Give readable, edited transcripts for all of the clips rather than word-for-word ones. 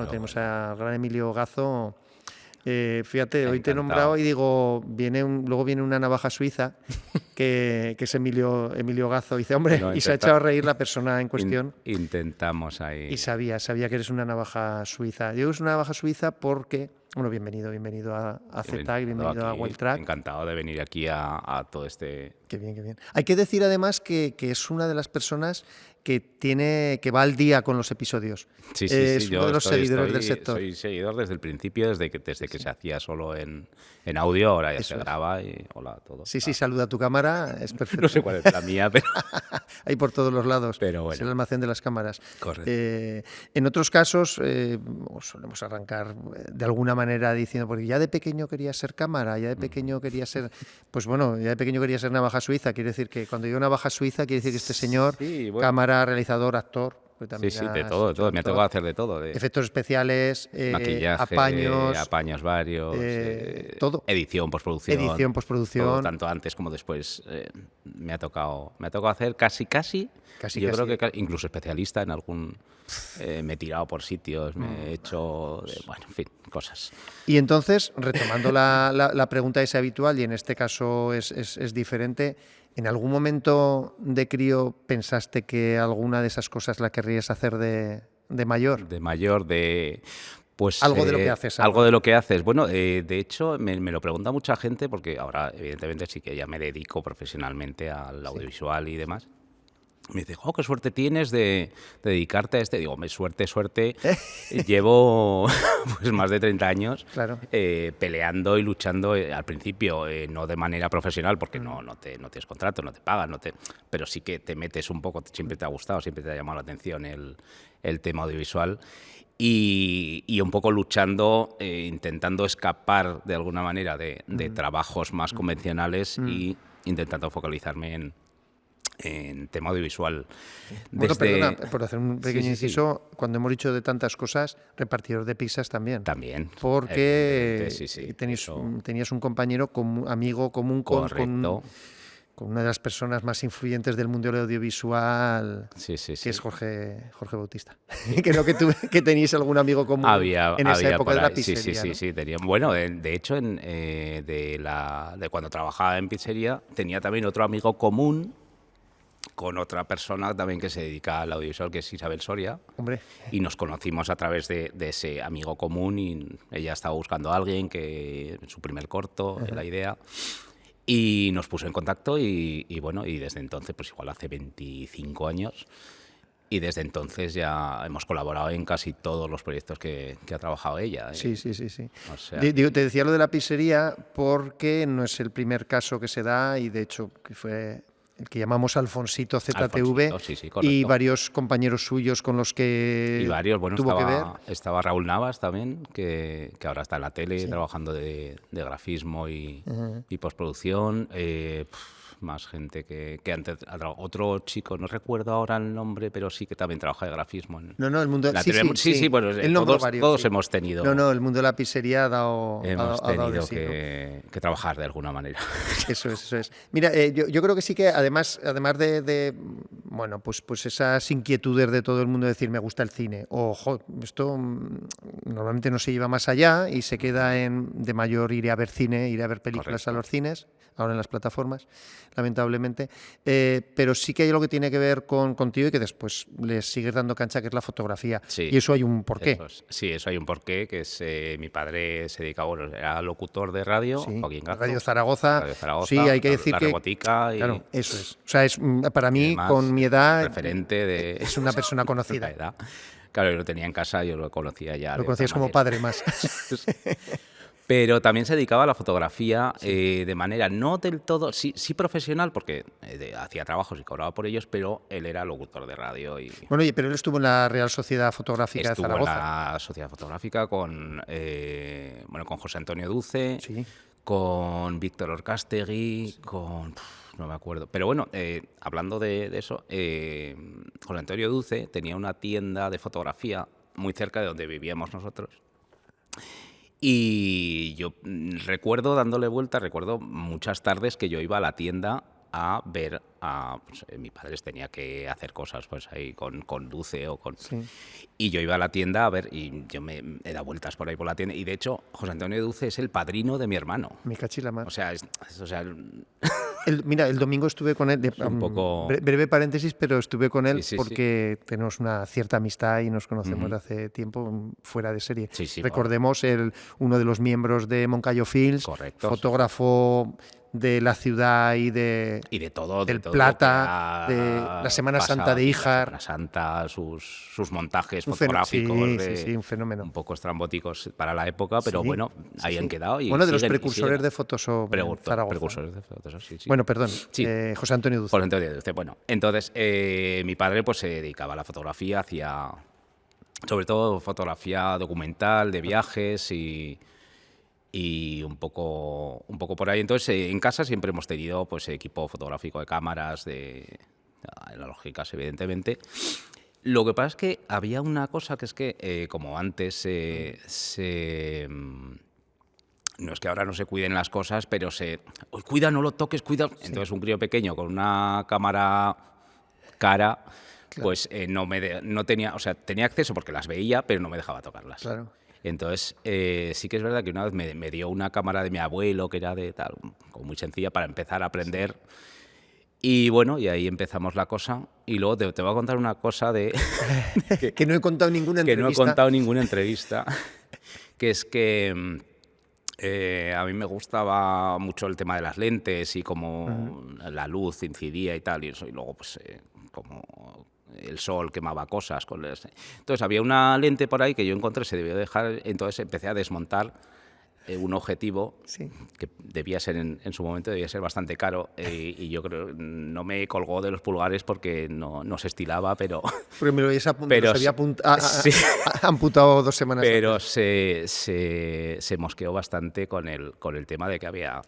Bueno, tenemos al gran Emilio Gazo. Fíjate, hoy te he Encantado. nombrado y digo, luego viene una navaja suiza que es Emilio Gazo. Y dice, hombre, Bueno, y se ha echado a reír la persona en cuestión. Intentamos ahí. Y sabía que eres una navaja suiza. Digo, es una navaja suiza porque, bueno, bienvenido a ZTAC, bienvenido a Wild Track. Encantado de venir aquí a todo este... Qué bien, qué bien. Hay que decir además que es una de las personas que va al día con los episodios. Sí, es uno de los seguidores del sector. Soy seguidor desde el principio, desde que se hacía solo en audio, ahora ya se graba y hola a todos. Sí, saluda a tu cámara, es perfecto. No sé cuál es la mía, pero... Hay por todos los lados, pero bueno. es el almacén de las cámaras. Correcto. En otros casos solemos arrancar de alguna manera diciendo, porque ya de pequeño quería ser cámara, ya de pequeño quería ser, pues bueno, ya de pequeño quería ser navaja suiza. Quiere decir que cuando digo navaja suiza, quiere decir que este señor, cámara, realizador, actor. Sí, de todo. Me ha tocado hacer de todo. Efectos especiales, maquillaje, apaños varios, todo. Edición, postproducción. Todo, tanto antes como después me ha tocado hacer casi. Creo que incluso especialista en algún... me he tirado por sitios, me he hecho... bueno, en fin, cosas. Y entonces, retomando la pregunta esa habitual, y en este caso es diferente... ¿En algún momento de crío pensaste que alguna de esas cosas la querrías hacer de mayor? De mayor, pues, algo de lo que haces. Algo de lo que haces. Bueno, de hecho, me lo pregunta mucha gente, porque ahora, evidentemente, sí que ya me dedico profesionalmente al audiovisual y demás. Me dice, qué suerte tienes de dedicarte a este. Digo, suerte. Llevo pues más de 30 años peleando y luchando, al principio no de manera profesional, porque no tienes contrato, no te pagan, pero sí que te metes un poco, siempre te ha gustado, siempre te ha llamado la atención el tema audiovisual. Y un poco luchando, intentando escapar de alguna manera de trabajos más convencionales y intentando focalizarme en tema audiovisual. Bueno, perdona, por hacer un pequeño inciso, cuando hemos dicho de tantas cosas, repartidor de pizzas también. También. Porque tenías un compañero, amigo común con una de las personas más influyentes del mundo del audiovisual, que es Jorge Bautista. Creo que teníais algún amigo común en esa época de la pizzería. Sí, tenía. Bueno, de hecho, de cuando trabajaba en pizzería, tenía también otro amigo común con otra persona también que se dedica al audiovisual, que es Isabel Soria. Hombre. Y nos conocimos a través de ese amigo común, y ella estaba buscando a alguien que su primer corto, la idea, y nos puso en contacto y bueno, y desde entonces, pues igual hace 25 años, y desde entonces ya hemos colaborado en casi todos los proyectos que ha trabajado ella. Sí. O sea, te decía lo de la pizzería porque no es el primer caso que se da, y de hecho que fue el que llamamos Alfonsito ZTV, y varios compañeros suyos con los que tuvo que ver. Estaba Raúl Navas también, que ahora está en la tele trabajando de grafismo y postproducción. Más gente que antes, otro chico, no recuerdo ahora el nombre, pero sí que también trabaja de grafismo. El mundo bueno, todos hemos tenido. El mundo de la pizzería hemos tenido que trabajar de alguna manera. Eso es. Mira, yo creo que sí que además de bueno, pues esas inquietudes de todo el mundo de decir me gusta el cine, esto normalmente no se lleva más allá y se queda de mayor iré a ver cine, iré a ver películas a los cines, ahora en las plataformas, lamentablemente, pero sí que hay algo que tiene que ver contigo y que después les sigues dando cancha, que es la fotografía. Sí, y eso hay un porqué. Eso hay un porqué, que es mi padre se dedicaba, era locutor de radio, Joaquín Gazo, Radio Zaragoza. Sí, hay que decir la Rebotica. Claro, eso es. O sea, es para mí, además, con mi edad, referente es una persona conocida. Edad. Claro, yo lo tenía en casa, yo lo conocía ya. Lo conocías como padre más. Pero también se dedicaba a la fotografía de manera no del todo, sí profesional, porque hacía trabajos y cobraba por ellos, pero él era locutor de radio. Bueno, pero él estuvo en la Real Sociedad Fotográfica de Zaragoza. Estuvo en la Sociedad Fotográfica con José Antonio Duce, con Víctor Orcástegui, no me acuerdo. Pero bueno, hablando de eso, José Antonio Duce tenía una tienda de fotografía muy cerca de donde vivíamos nosotros. Y yo recuerdo muchas tardes que yo iba a la tienda a ver a... Pues, mi padre tenía que hacer cosas pues ahí con luce o con... Sí. Y yo iba a la tienda a ver, y yo me he dado vueltas por ahí por la tienda, y de hecho José Antonio Duce es el padrino de mi hermano. Me cachis la mar. O sea, Mira, el domingo estuve con él, un poco... breve paréntesis, pero estuve con él Sí, sí, porque tenemos una cierta amistad y nos conocemos de hace tiempo fuera de serie. Sí, sí, Recordemos uno de los miembros de Moncayo Films, Correcto. fotógrafo de la ciudad y de todo, del de todo Plata, de la Semana Santa de Híjar. La Semana Santa, sus montajes Un fotográficos, un fenómeno. un poco estrambóticos para la época, pero bueno, ahí han quedado. Y bueno, de los siguen, precursores de Photoshop en Zaragoza. Precursores de Photoshop, sí. Bueno, perdón, Sí. José Antonio Duce. José Antonio Duce. Bueno, entonces mi padre pues se dedicaba a la fotografía, hacía sobre todo fotografía documental de viajes y un poco por ahí. Entonces, en casa siempre hemos tenido pues equipo fotográfico de cámaras, de analógicas, evidentemente. Lo que pasa es que había una cosa que es que, como antes no es que ahora no se cuiden las cosas, pero cuida, no lo toques, cuida. Sí. Entonces, un crío pequeño con una cámara cara, claro, pues no tenía, o sea, tenía acceso porque las veía, pero no me dejaba tocarlas. Claro. Entonces, sí que es verdad que una vez me dio una cámara de mi abuelo, que era de tal, como muy sencilla, para empezar a aprender. Sí. Y bueno, y ahí empezamos la cosa. Y luego te voy a contar una cosa que no he contado ninguna entrevista. Que no he contado ninguna entrevista, que es que a mí me gustaba mucho el tema de las lentes y cómo la luz incidía y tal, y eso, y luego pues como el sol quemaba cosas. Entonces había una lente por ahí que yo encontré, se debió dejar, entonces empecé a desmontar un objetivo, sí, que debía ser en su momento debía ser bastante caro, y yo creo no me colgó de los pulgares porque no se estilaba, pero... Porque me lo había amputado 2 semanas pero antes. se mosqueó bastante con el tema de que había...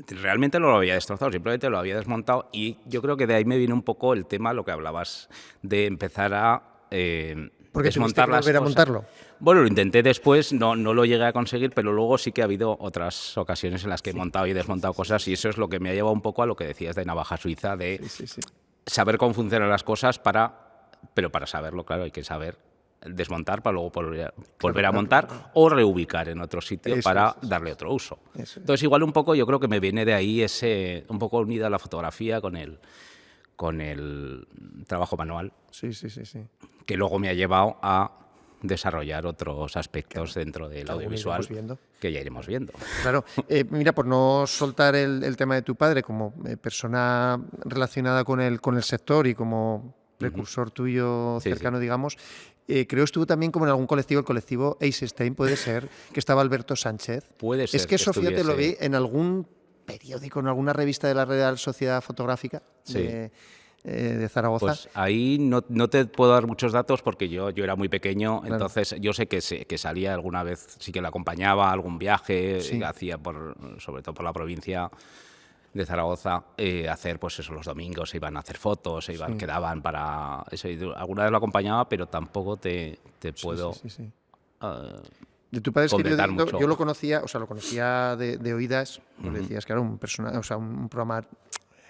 Realmente no lo había destrozado, simplemente lo había desmontado, y yo creo que de ahí me viene un poco el tema, lo que hablabas, de empezar a desmontar las cosas. ¿A montarlo? Bueno, lo intenté después, no lo llegué a conseguir, pero luego sí que ha habido otras ocasiones en las que he montado y desmontado cosas, y eso es lo que me ha llevado un poco a lo que decías de navaja suiza, de saber cómo funcionan las cosas, pero para saberlo, claro, hay que saber desmontar para luego volver a montar o reubicar en otro sitio para darle otro uso. Entonces, igual un poco yo creo que me viene de ahí un poco unida a la fotografía con el trabajo manual, que luego me ha llevado a desarrollar otros aspectos dentro del audiovisual que ya iremos viendo. Claro, mira, por no soltar el tema de tu padre como persona relacionada con el sector y como precursor tuyo cercano, digamos, creo estuvo también como en algún colectivo, el colectivo Eisenstein, puede ser, que estaba Alberto Sánchez. Puede ser. Es que eso, fíjate, lo vi en algún periódico, en alguna revista de la Real Sociedad Fotográfica de Zaragoza. Pues ahí no te puedo dar muchos datos porque yo era muy pequeño, claro. Entonces yo sé que salía alguna vez, sí que la acompañaba a algún viaje, hacía sobre todo por la provincia de Zaragoza, hacer pues eso los domingos, se iban a hacer fotos, quedaban para eso. Alguna vez lo acompañaba, pero tampoco te puedo de tu padre completar mucho. Yo lo conocía de oídas, porque decías que era un personaje, o sea, un programa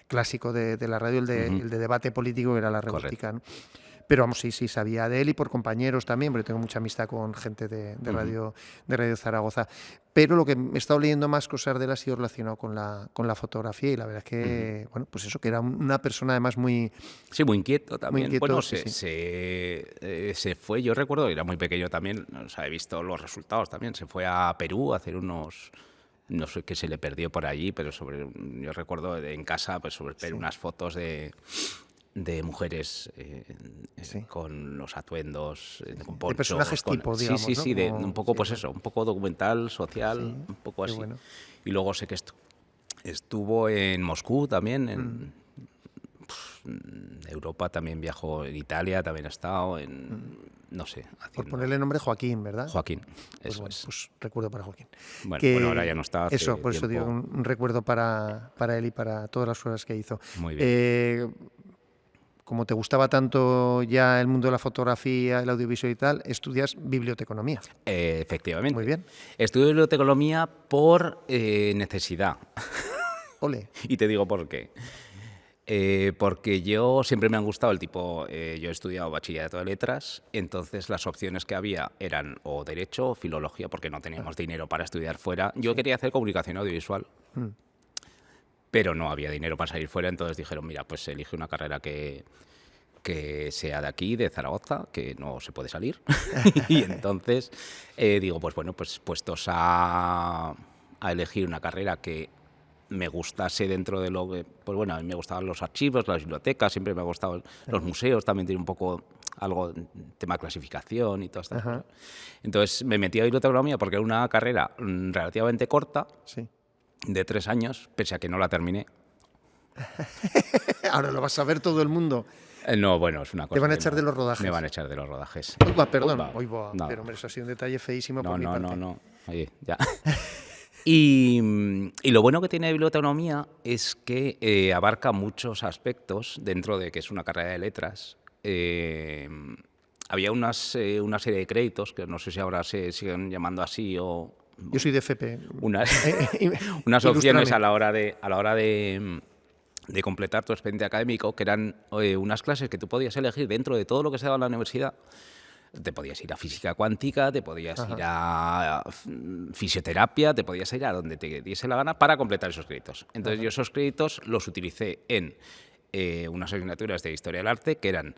clásico de la radio, el de debate político, que era La Revoltica, ¿no? Pero vamos, sí, sabía de él y por compañeros también, porque tengo mucha amistad con gente de Radio Zaragoza. Pero lo que he estado leyendo más cosas de él ha sido relacionado con la fotografía, y la verdad es que, bueno, pues eso, que era una persona además muy... Sí, muy inquieto también. Muy inquieto, bueno, se fue, yo recuerdo, era muy pequeño también, o sea, he visto los resultados también, se fue a Perú a hacer unos... No sé qué se le perdió por allí, pero yo recuerdo en casa pues ver unas fotos de mujeres con los atuendos, con ponchos, de personajes tipo, digamos, sí, ¿no? de un poco pues eso, un poco documental, social, un poco así. Bueno. Y luego sé que estuvo en Moscú también, en Europa también viajó, en Italia también ha estado, no sé. Por ponerle nombre, Joaquín, ¿verdad? Joaquín, pues eso bueno, es. Pues recuerdo para Joaquín. Bueno, ahora ya no está. Eso, por eso digo, un recuerdo para él y para todas las cosas que hizo. Muy bien. Como te gustaba tanto ya el mundo de la fotografía, el audiovisual y tal, estudias biblioteconomía. Efectivamente. Muy bien. Estudio biblioteconomía por necesidad. Ole. Y te digo por qué. Porque yo siempre me han gustado el tipo, yo he estudiado bachillerato de letras, entonces las opciones que había eran o derecho o filología, porque no teníamos dinero para estudiar fuera. Yo quería hacer comunicación audiovisual, pero no había dinero para salir fuera, entonces dijeron, mira, pues elige una carrera que sea de aquí, de Zaragoza, que no se puede salir. Y entonces digo, pues bueno, pues puestos a elegir una carrera que me gustase dentro de lo que... Pues bueno, a mí me gustaban los archivos, las bibliotecas, siempre me ha gustado los museos, también tiene un poco algo tema clasificación y todas estas cosas. Entonces me metí a biblioteconomía porque era una carrera relativamente corta, de 3 años, pese a que no la terminé. Ahora lo vas a ver todo el mundo. No, bueno, es una cosa. ¿Te van a echar de los rodajes? Me van a echar de los rodajes. Perdón. No. Pero hombre, eso ha sido un detalle feísimo por mi No, parte. no. Oye, ya. Y lo bueno que tiene biblioteconomía es que abarca muchos aspectos dentro de que es una carrera de letras. Había una serie de créditos, que no sé si ahora se siguen llamando así o... Yo soy de FP. Unas opciones a la hora de completar tu expediente académico, que eran unas clases que tú podías elegir dentro de todo lo que se daba en la universidad. Te podías ir a física cuántica, te podías ir a fisioterapia, te podías ir a donde te diese la gana para completar esos créditos. Entonces yo esos créditos los utilicé en unas asignaturas de historia del arte que eran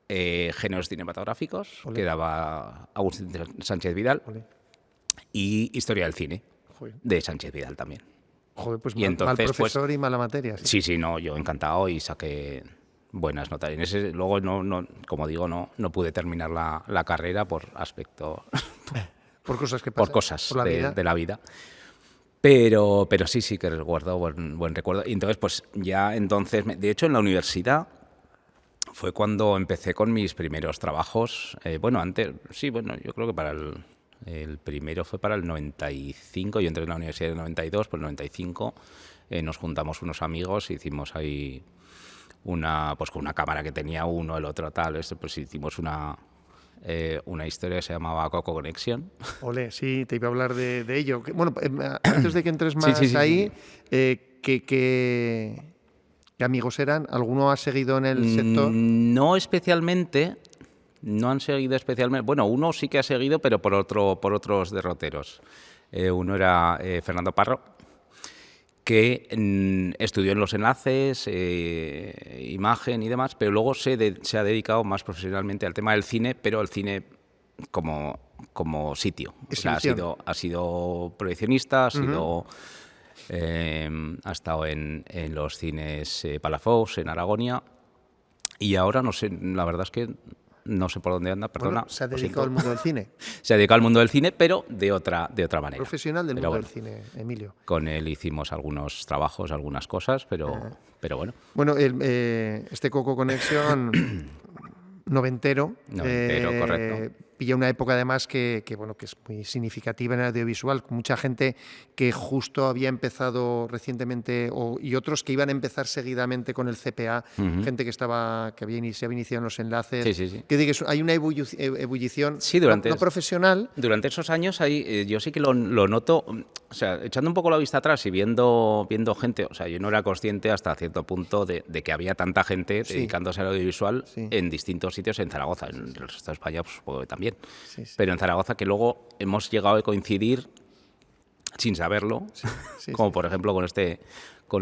géneros cinematográficos, que daba Agustín Sánchez Vidal, y historia del cine, de Sánchez Vidal también. Joder, pues y mal profesor y mala materia. Sí, no, yo encantado y saqué buenas notas. En ese, luego, como digo, no pude terminar la carrera por aspecto... por cosas que pasan. Por cosas de la vida. Pero sí que recuerdo, buen recuerdo. Y entonces, pues ya de hecho, en la universidad fue cuando empecé con mis primeros trabajos. Yo creo que para el primero fue para el 95, yo entré en la universidad en el 92, pues el 95 nos juntamos unos amigos e hicimos ahí pues con una cámara que tenía uno, el otro tal, pues hicimos una historia que se llamaba Coco Connection. Ole, sí, te iba a hablar de ello. Bueno, antes de que entres más ahí, ¿qué amigos eran? ¿Alguno ha seguido en el sector? No especialmente. No han seguido especialmente. Bueno, uno sí que ha seguido, pero por otros derroteros. Uno era Fernando Parro, que estudió en los enlaces, imagen y demás, pero luego se ha dedicado más profesionalmente al tema del cine, pero el cine como sitio. O sea, ha sido proyeccionista, ha estado en los cines Palafox, en Aragonia, y ahora no sé, la verdad es que no sé por dónde anda, perdona. Bueno, se ha dedicado al mundo del cine. Se ha dedicado al mundo del cine, pero de otra manera. Profesional del mundo del cine, Emilio. Con él hicimos algunos trabajos, algunas cosas, pero bueno. Bueno, este Coco Connection noventero, correcto. Pilla una época además que es muy significativa en el audiovisual, con mucha gente que justo había empezado recientemente y otros que iban a empezar seguidamente con el CPA, gente que se había iniciado en los enlaces. Sí. Que digo, hay una ebullición no profesional. Durante esos años yo sí que lo noto, o sea, echando un poco la vista atrás y viendo gente, o sea, yo no era consciente hasta cierto punto de que había tanta gente dedicándose al audiovisual en distintos sitios en Zaragoza, en el resto de España pues, supongo que también. Pero en Zaragoza, que luego hemos llegado a coincidir sin saberlo, como por ejemplo con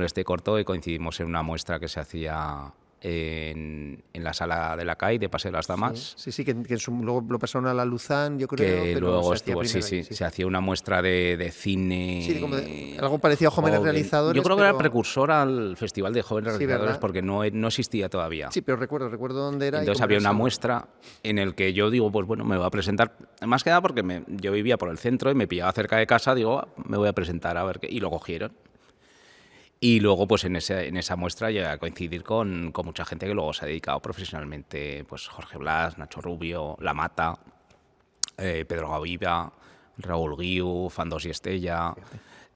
este corto, que coincidimos en una muestra que se hacía en la sala de la CAI de Paseo de las Damas. Sí, que luego lo pasaron a la Luzán, yo creo. Que luego estuvo, se hacía una muestra de cine. Sí, como algo parecido a Jóvenes Realizadores. Yo creo que era precursor al Festival de Jóvenes Realizadores, porque no existía todavía. Sí, pero recuerdo dónde era. Entonces había una muestra en el que yo digo, pues bueno, me voy a presentar, más que nada porque yo vivía por el centro y me pillaba cerca de casa, digo, me voy a presentar a ver qué, y lo cogieron. Y luego, pues en esa muestra llegué a coincidir con mucha gente que luego se ha dedicado profesionalmente, pues Jorge Blas, Nacho Rubio, La Mata, Pedro Gaviva, Raúl Guiu, Fandos y Estella,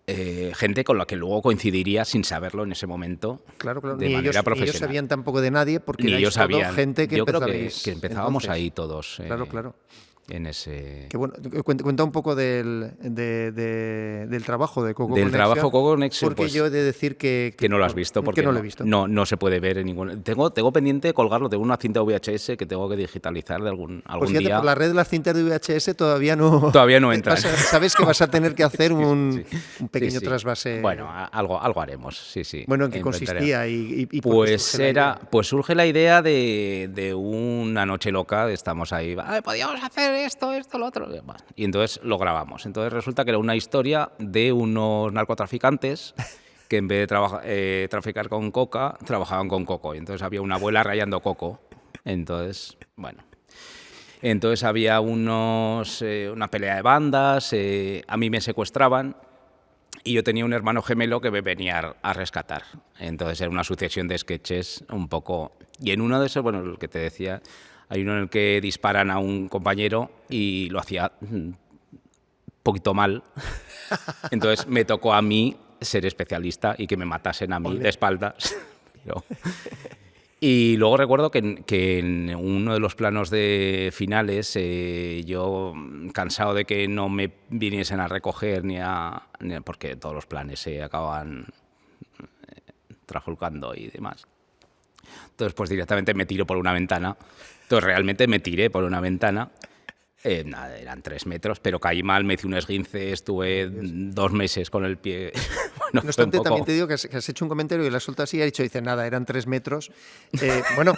gente con la que luego coincidiría sin saberlo en ese momento, claro, de manera profesional. Ni ellos sabían tampoco de nadie, porque ni ellos sabían. Gente que yo creo que empezábamos entonces, ahí todos. Claro. en ese... Que bueno, cuenta un poco del trabajo de Coco Del Connection, trabajo Coco Connection, porque pues, yo he de decir que no lo has visto, porque no lo he visto. no se puede ver en ningún... Tengo pendiente colgarlo, tengo una cinta VHS que tengo que digitalizar de algún Pues fíjate, día. por la red de las cintas de VHS todavía no... Todavía no entran. Sabes que vas a tener que hacer un pequeño Sí. trasvase. Bueno, algo haremos, sí. Bueno, ¿en qué consistía? ¿Y por qué surge la idea? Pues surge la idea de una noche loca, estamos ahí, podíamos hacer esto, lo otro. Y entonces lo grabamos. Entonces resulta que era una historia de unos narcotraficantes que en vez de traficar con coca, trabajaban con coco. Y entonces había una abuela rayando coco. Entonces, bueno. Entonces había una pelea de bandas, a mí me secuestraban y yo tenía un hermano gemelo que me venía a rescatar. Entonces era una sucesión de sketches un poco... Y en uno de esos, bueno, el que te decía, hay uno en el que disparan a un compañero y lo hacía un poquito mal. Entonces me tocó a mí ser especialista y que me matasen a mí de espaldas. Y luego recuerdo que en uno de los planos de finales, yo, cansado de que no me viniesen a recoger porque todos los planes se acaban trajolcando y demás. Entonces, pues directamente me tiro por una ventana. Entonces, realmente me tiré por una ventana. Nada, eran 3 metros, pero caí mal, me hice un esguince, estuve 2 meses con el pie. No obstante, también te digo que has hecho un comentario y lo has soltado así y has dicho, dice, nada, eran 3 metros. Bueno,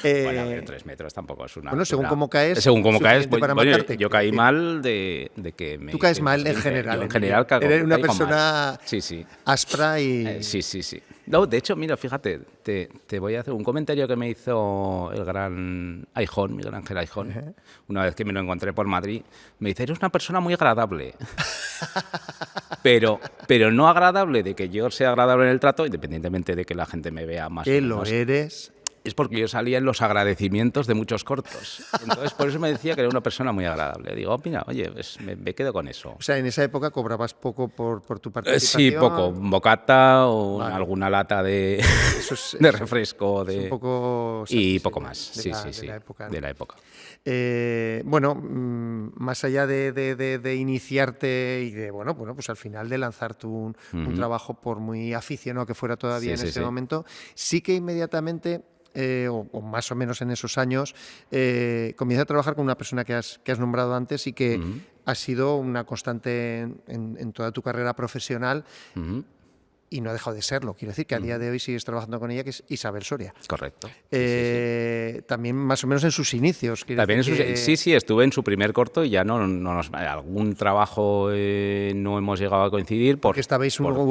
bueno, 3 metros tampoco es una... Bueno, según cómo caes, según cómo caes, para matarte. yo caí mal de que me... Tú caes mal en general. Yo en general eres una caigo persona sí. áspera y... Sí. No, de hecho, mira, fíjate, te voy a hacer un comentario que me hizo el gran Aijón, Miguel Ángel Aijón, una vez que me lo encontré por Madrid. Me dice, eres una persona muy agradable. pero no agradable de que yo sea agradable en el trato, independientemente de que la gente me vea más o menos. ¿Lo eres? Es porque yo salía en los agradecimientos de muchos cortos. Entonces, por eso me decía que era una persona muy agradable. Digo, mira, oye, pues me quedo con eso. O sea, en esa época cobrabas poco por tu participación. Sí, poco. Bocata o alguna lata de refresco. Un poco... Y poco más. De la época. Bueno, más allá de iniciarte y de, bueno, pues al final de lanzarte un trabajo, por muy aficionado que fuera todavía en ese momento, sí que inmediatamente... o más o menos en esos años, comienza a trabajar con una persona que has nombrado antes y que ha sido una constante en toda tu carrera profesional y no ha dejado de serlo. Quiero decir que a día de hoy sigues trabajando con ella, que es Isabel Soria. Correcto. También más o menos en sus inicios. También sí, estuve en su primer corto y ya algún trabajo no hemos llegado a coincidir por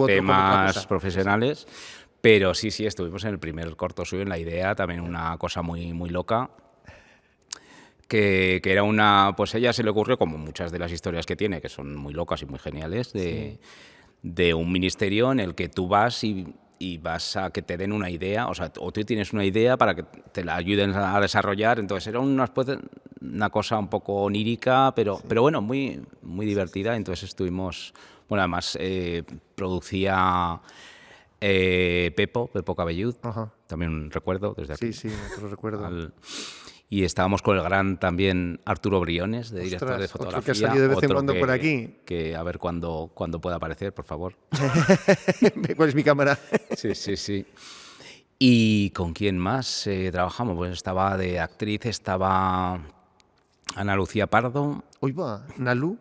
temas profesionales. Pero sí, estuvimos en el primer corto suyo, en La Idea, también una cosa muy, muy loca, que era pues ella se le ocurrió, como muchas de las historias que tiene, que son muy locas y muy geniales, de un ministerio en el que tú vas y vas a que te den una idea, o tú tienes una idea para que te la ayuden a desarrollar. Entonces era una cosa un poco onírica, pero bueno, muy, muy divertida. Entonces estuvimos, bueno, además producía... Pepo Cabellud, también recuerdo desde aquí. Sí, te lo recuerdo. Y estábamos con el gran también Arturo Briones, de director de fotografía. Otro que ha salido de vez en cuando por aquí. Que a ver cuándo pueda aparecer, por favor. ¿Cuál es mi cámara? Sí. ¿Y con quién más trabajamos? Pues estaba de actriz, estaba Ana Lucía Pardo. Uy, va, Nalu,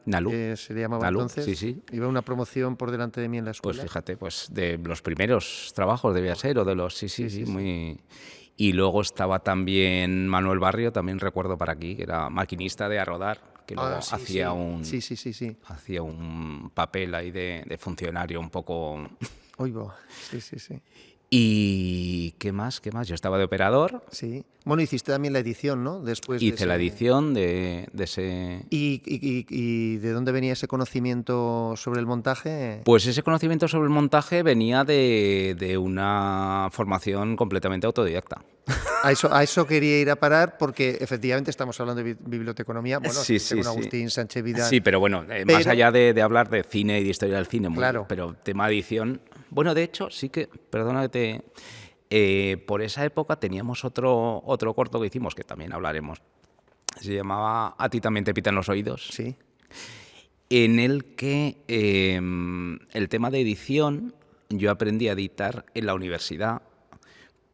se le llamaba Nalu, entonces. Sí. Iba una promoción por delante de mí en la escuela. Pues fíjate, pues de los primeros trabajos debía ser, o de los... Sí, muy... Y luego estaba también Manuel Barrio, también recuerdo para aquí, que era maquinista de A Rodar, que luego hacía un papel ahí de funcionario un poco... Uy, va, sí. ¿Y qué más? Yo estaba de operador. Sí. Bueno, hiciste también la edición, ¿no? Hice la edición de ese... ¿Y de dónde venía ese conocimiento sobre el montaje? Pues ese conocimiento sobre el montaje venía de una formación completamente autodidacta. A eso quería ir a parar, porque efectivamente estamos hablando de biblioteconomía. Bueno, según Agustín Sánchez Vidal. Sí, pero bueno, más allá de hablar de cine y de historia del cine, claro. Pero tema edición... Bueno, de hecho, sí que, perdona que por esa época teníamos otro corto que hicimos, que también hablaremos se llamaba A ti también te pitan los oídos, Sí. en el que el tema de edición yo aprendí a editar en la universidad,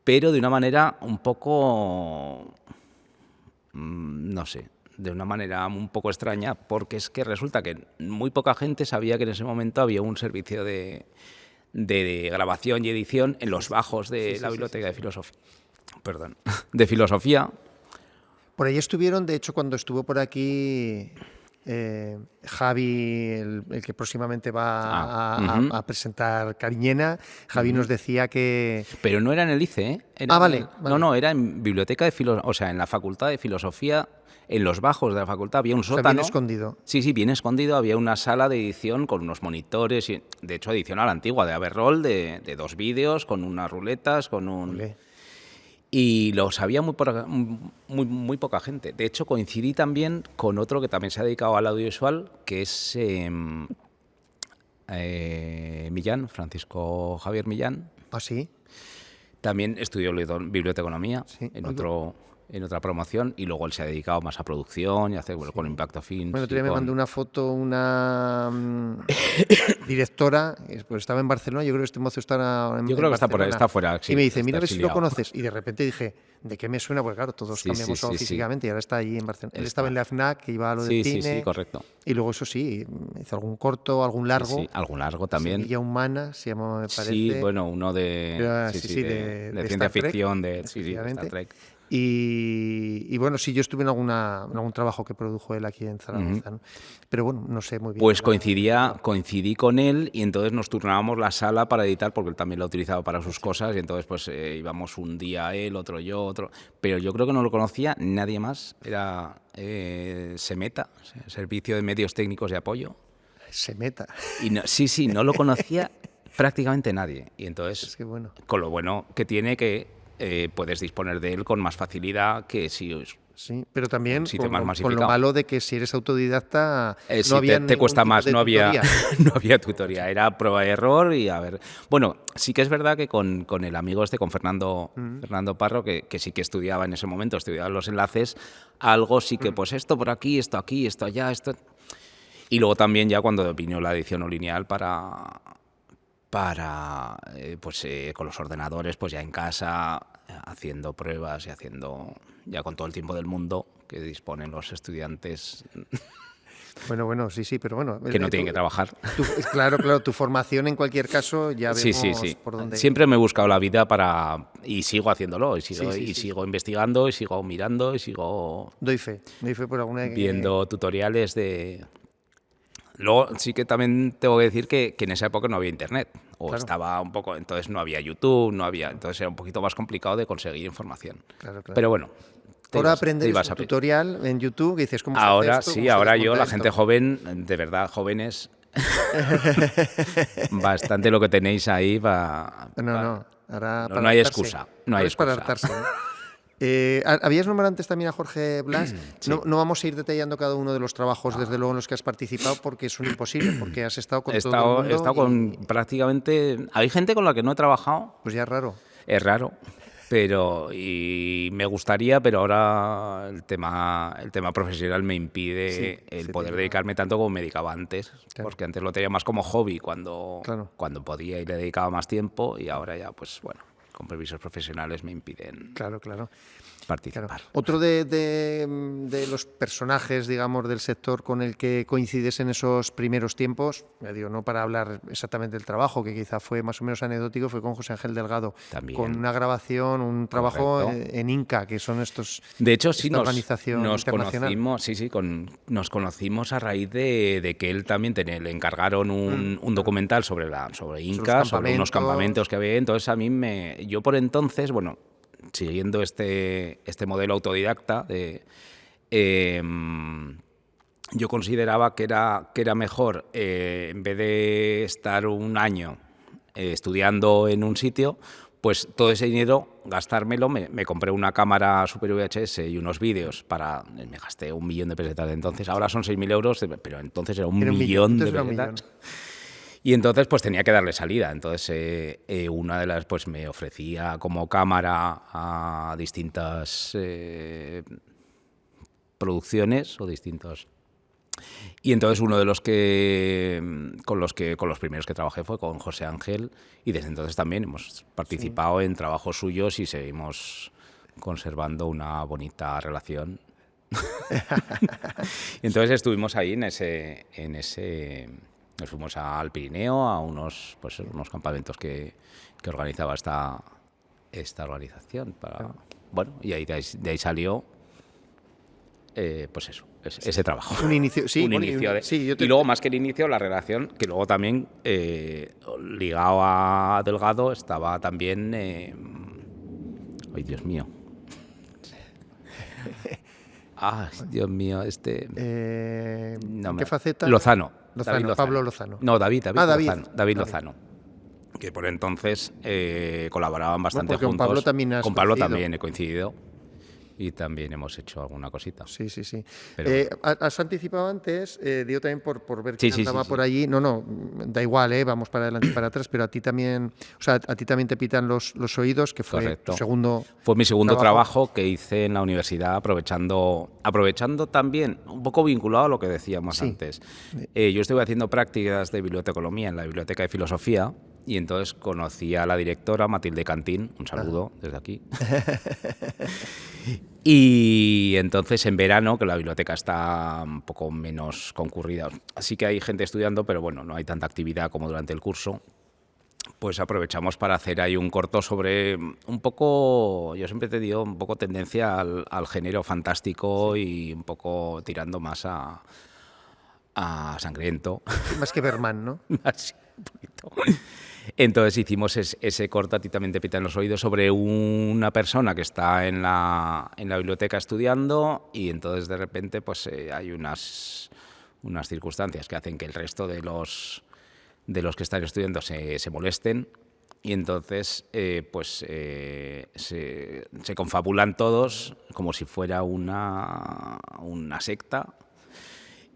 pero de una manera un poco, no sé, de una manera un poco extraña, porque es que resulta que muy poca gente sabía que en ese momento había un servicio de grabación y edición en los bajos de la biblioteca de filosofía. Perdón, de filosofía. Por ahí estuvieron, de hecho, cuando estuvo por aquí Javi, el que próximamente va a presentar Cariñena, Javi nos decía que... Pero no era en el ICE, ¿eh? Era vale. No, era en biblioteca de filosofía, o sea, en la facultad de filosofía, en los bajos de la facultad había un sótano. Bien escondido. Sí, bien escondido, había una sala de edición con unos monitores, y, de hecho, edición a la antigua, de Averroll, de 2 vídeos, con unas ruletas, con un... Olé. Y lo sabía muy poca gente. De hecho, coincidí también con otro que también se ha dedicado al audiovisual, que es Millán, Francisco Javier Millán. ¿Ah, sí? También estudió biblioteconomía Sí. en otra promoción, y luego él se ha dedicado más a producción y a hacer con Impacto Films. Bueno, otro día me mandó una foto una directora, pues estaba en Barcelona, yo creo que este mozo está en Yo creo que Barcelona, está fuera. Sí, y me dice, está mira a ver si lo exiliado. conoces. Y de repente dije, ¿de qué me suena? Porque claro, todos cambiamos físicamente y ahora está allí en Barcelona. Él estaba en la FNAC, que iba a lo del cine. Sí, correcto. Y luego eso sí, hizo algún corto, algún largo. Sí, algún largo también. Semilla Humana, se llama, me parece. Sí, bueno, uno de ciencia ficción, de Star Trek. Y bueno, sí, yo estuve en algún trabajo que produjo él aquí en Zaragoza, ¿no? Pero bueno, no sé muy bien. Pues coincidí con él, y entonces nos turnábamos la sala para editar, porque él también lo utilizaba para sus cosas, y entonces pues íbamos un día él, otro yo, otro... Pero yo creo que no lo conocía nadie más, era Semeta, Servicio de Medios Técnicos de Apoyo. Semeta. Y no lo conocía prácticamente nadie. Y entonces, Es que bueno. Con lo bueno que tiene que puedes disponer de él con más facilidad que si... Sí, pero también con lo malo de que si eres autodidacta no había te cuesta más, no había tutoría, era prueba y error y a ver. Bueno, sí que es verdad que con el amigo con Fernando Parro, que sí que estudiaba en ese momento, estudiaba los enlaces, algo sí que pues esto por aquí, esto allá, esto... Y luego también ya cuando vino la edición no lineal para con los ordenadores, pues ya en casa, haciendo pruebas y haciendo ya con todo el tiempo del mundo que disponen los estudiantes. Bueno, sí, pero bueno. Que no tienen que trabajar. Claro, tu formación en cualquier caso ya vemos sí. por dónde... Siempre me he buscado la vida y sigo haciéndolo, sigo investigando, y sigo mirando, y sigo... Doy fe por alguna... Viendo tutoriales de... Luego sí que también tengo que decir que en esa época no había internet, estaba un poco, entonces no había YouTube, entonces era un poquito más complicado de conseguir información. Claro. Pero bueno. Ahora aprendes un tutorial en YouTube que dices cómo se ahora hace esto, sí, ahora yo, la gente joven, de verdad, jóvenes, bastante lo que tenéis ahí ahora no hay excusa. No hay excusa. Para hartarse, ¿no? Habías nombrado antes también a Jorge Blas. Sí. No vamos a ir detallando cada uno de los trabajos, desde luego, en los que has participado, porque es un imposible, porque has estado con todo el mundo. He estado con prácticamente... Hay gente con la que no he trabajado. Pues ya es raro. Es raro, y me gustaría, pero ahora el tema profesional me impide poder dedicarme tanto como me dedicaba antes, porque antes lo tenía más como hobby cuando podía y le dedicaba más tiempo, y ahora ya, pues bueno, con permisos profesionales me impiden participar. Claro. Otro de los personajes, digamos, del sector con el que coincides en esos primeros tiempos, ya digo, no para hablar exactamente del trabajo, que quizá fue más o menos anecdótico, fue con José Ángel Delgado. También. Con una grabación, un trabajo en Inca, que son estos... De hecho, sí, nos conocimos a raíz de que él también le encargaron un documental sobre Inca, sobre unos campamentos que había. Entonces yo por entonces, bueno, siguiendo este modelo autodidacta, yo consideraba que era mejor, en vez de estar un año estudiando en un sitio, pues todo ese dinero gastármelo. Me compré una cámara Super VHS y unos vídeos me gasté 1 millón de pesetas de entonces. Ahora son 6.000 euros, pero entonces era un millón de pesetas. Y entonces pues tenía que darle salida. Entonces una de las pues me ofrecía como cámara a distintas producciones o distintos. Y entonces uno de los con los primeros que trabajé fue con José Ángel, y desde entonces también hemos participado en trabajos suyos y seguimos conservando una bonita relación. Entonces estuvimos ahí en ese nos fuimos al Pirineo a unos campamentos que organizaba esta organización bueno, y de ahí salió pues eso, ese trabajo. Un inicio, sí. Un inicio y luego, más que el inicio, la relación, que luego también, ligado a Delgado, estaba también... ¡Ay, Dios mío! ¡Ay, Dios mío! ¿En qué faceta? Lozano. Pablo Lozano. No, David Lozano. David David. Lozano. Que por entonces colaboraban bastante juntos. Con Pablo también has Con Pablo coincidido. también he coincidido. Y también hemos hecho alguna cosita. Sí. Pero has anticipado antes, digo también por ver quién andaba por allí. No, da igual, vamos para adelante y para atrás, pero a ti también, a ti también te pitan los oídos, que fue correcto. tu segundo. Fue mi segundo trabajo que hice en la universidad, aprovechando también, un poco vinculado a lo que decíamos antes. Yo estuve haciendo prácticas de bibliotecología en la Biblioteca de Filosofía. Y entonces conocí a la directora, Matilde Cantín, un saludo desde aquí. Y entonces en verano, que la biblioteca está un poco menos concurrida, así que hay gente estudiando, pero bueno, no hay tanta actividad como durante el curso, pues aprovechamos para hacer ahí un corto sobre un poco, yo siempre te digo, un poco tendencia al género fantástico y un poco tirando más a sangriento. Más que Berman, ¿no? Así, un poquito. Entonces hicimos ese corto, a ti también te pitan los oídos, sobre una persona que está en la biblioteca estudiando, y entonces de repente pues hay unas circunstancias que hacen que el resto de los que están estudiando se molesten, y entonces se confabulan todos como si fuera una secta.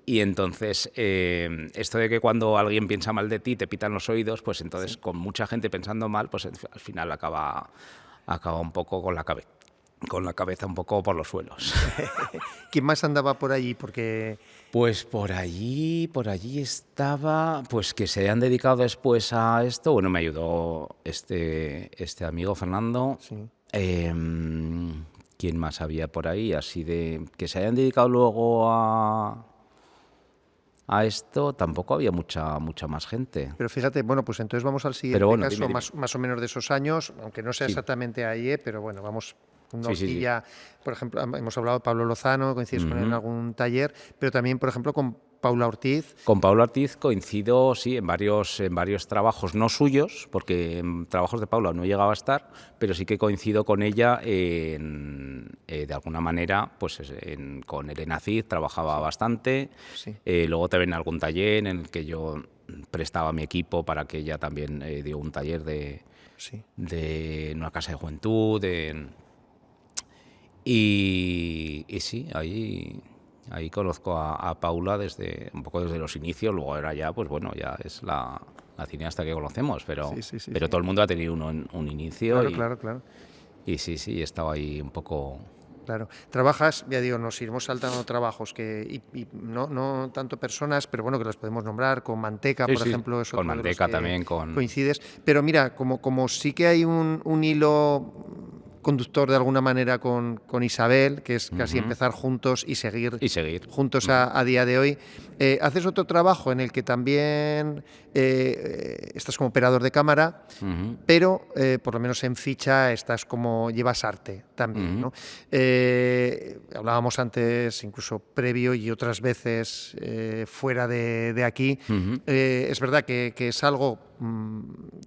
Y entonces, esto de que cuando alguien piensa mal de ti te pitan los oídos, pues entonces con mucha gente pensando mal, pues al final acaba un poco con la cabeza un poco por los suelos. ¿Quién más andaba por allí? Porque... Pues por allí estaba, pues que se han dedicado después a esto. Bueno, me ayudó este amigo Fernando. Sí. ¿Quién más había por ahí? Así de que se hayan dedicado luego a esto, tampoco había mucha más gente. Pero fíjate, bueno, pues entonces vamos al siguiente caso, dime. Más o menos de esos años, aunque no sea exactamente ahí, pero bueno, vamos una horquilla. Por ejemplo, hemos hablado de Pablo Lozano, coincides con él en algún taller, pero también, por ejemplo, con Paula Ortiz. Con Paula Ortiz coincido, sí, en varios trabajos, no suyos, porque en trabajos de Paula no llegaba a estar, pero sí que coincido con ella de alguna manera, pues con Elena Cid trabajaba bastante. Sí. Luego también en algún taller en el que yo prestaba mi equipo para que ella también dio un taller de una casa de juventud. Y sí, ahí conozco a Paula un poco desde los inicios. Luego era ya, pues bueno, ya es la cineasta que conocemos, pero todo el mundo ha tenido un inicio. Claro. Y sí, he estado ahí un poco... Claro. Trabajas, ya digo, nos iremos saltando trabajos y no tanto personas, pero bueno, que las podemos nombrar, con Manteca, por ejemplo. Es con Manteca también. Coincides. Pero mira, como sí que hay un hilo conductor de alguna manera con Isabel, que es casi empezar juntos y seguir juntos a día de hoy. Haces otro trabajo en el que también estás como operador de cámara, pero por lo menos en ficha llevas arte también, ¿no? Hablábamos antes, incluso previo y otras veces fuera de aquí. Es verdad que es algo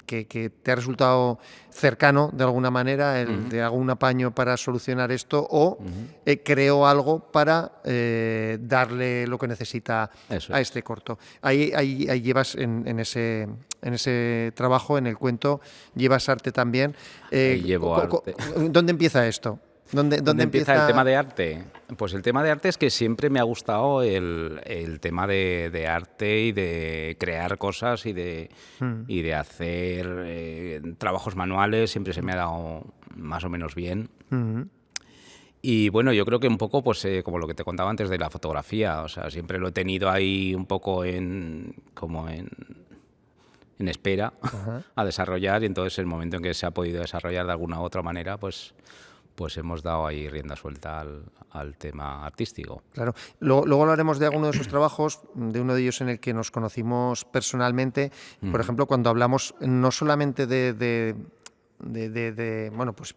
que te ha resultado cercano de alguna manera, de algún apaño para solucionar esto, o creo algo para darle lo que necesita a este corto. Ahí llevas en ese trabajo, en el cuento, llevas arte también. Llevo arte. ¿Dónde empieza esto? ¿Dónde empieza el tema de arte? Pues el tema de arte es que siempre me ha gustado el tema de arte y de crear cosas y de hacer trabajos manuales. Siempre se me ha dado más o menos bien. Y bueno, yo creo que un poco, pues como lo que te contaba antes de la fotografía, o sea, siempre lo he tenido ahí un poco como en espera a desarrollar, y entonces el momento en que se ha podido desarrollar de alguna u otra manera, pues hemos dado ahí rienda suelta al tema artístico. Claro. Luego hablaremos de alguno de esos trabajos, de uno de ellos en el que nos conocimos personalmente. Por ejemplo, cuando hablamos no solamente bueno, pues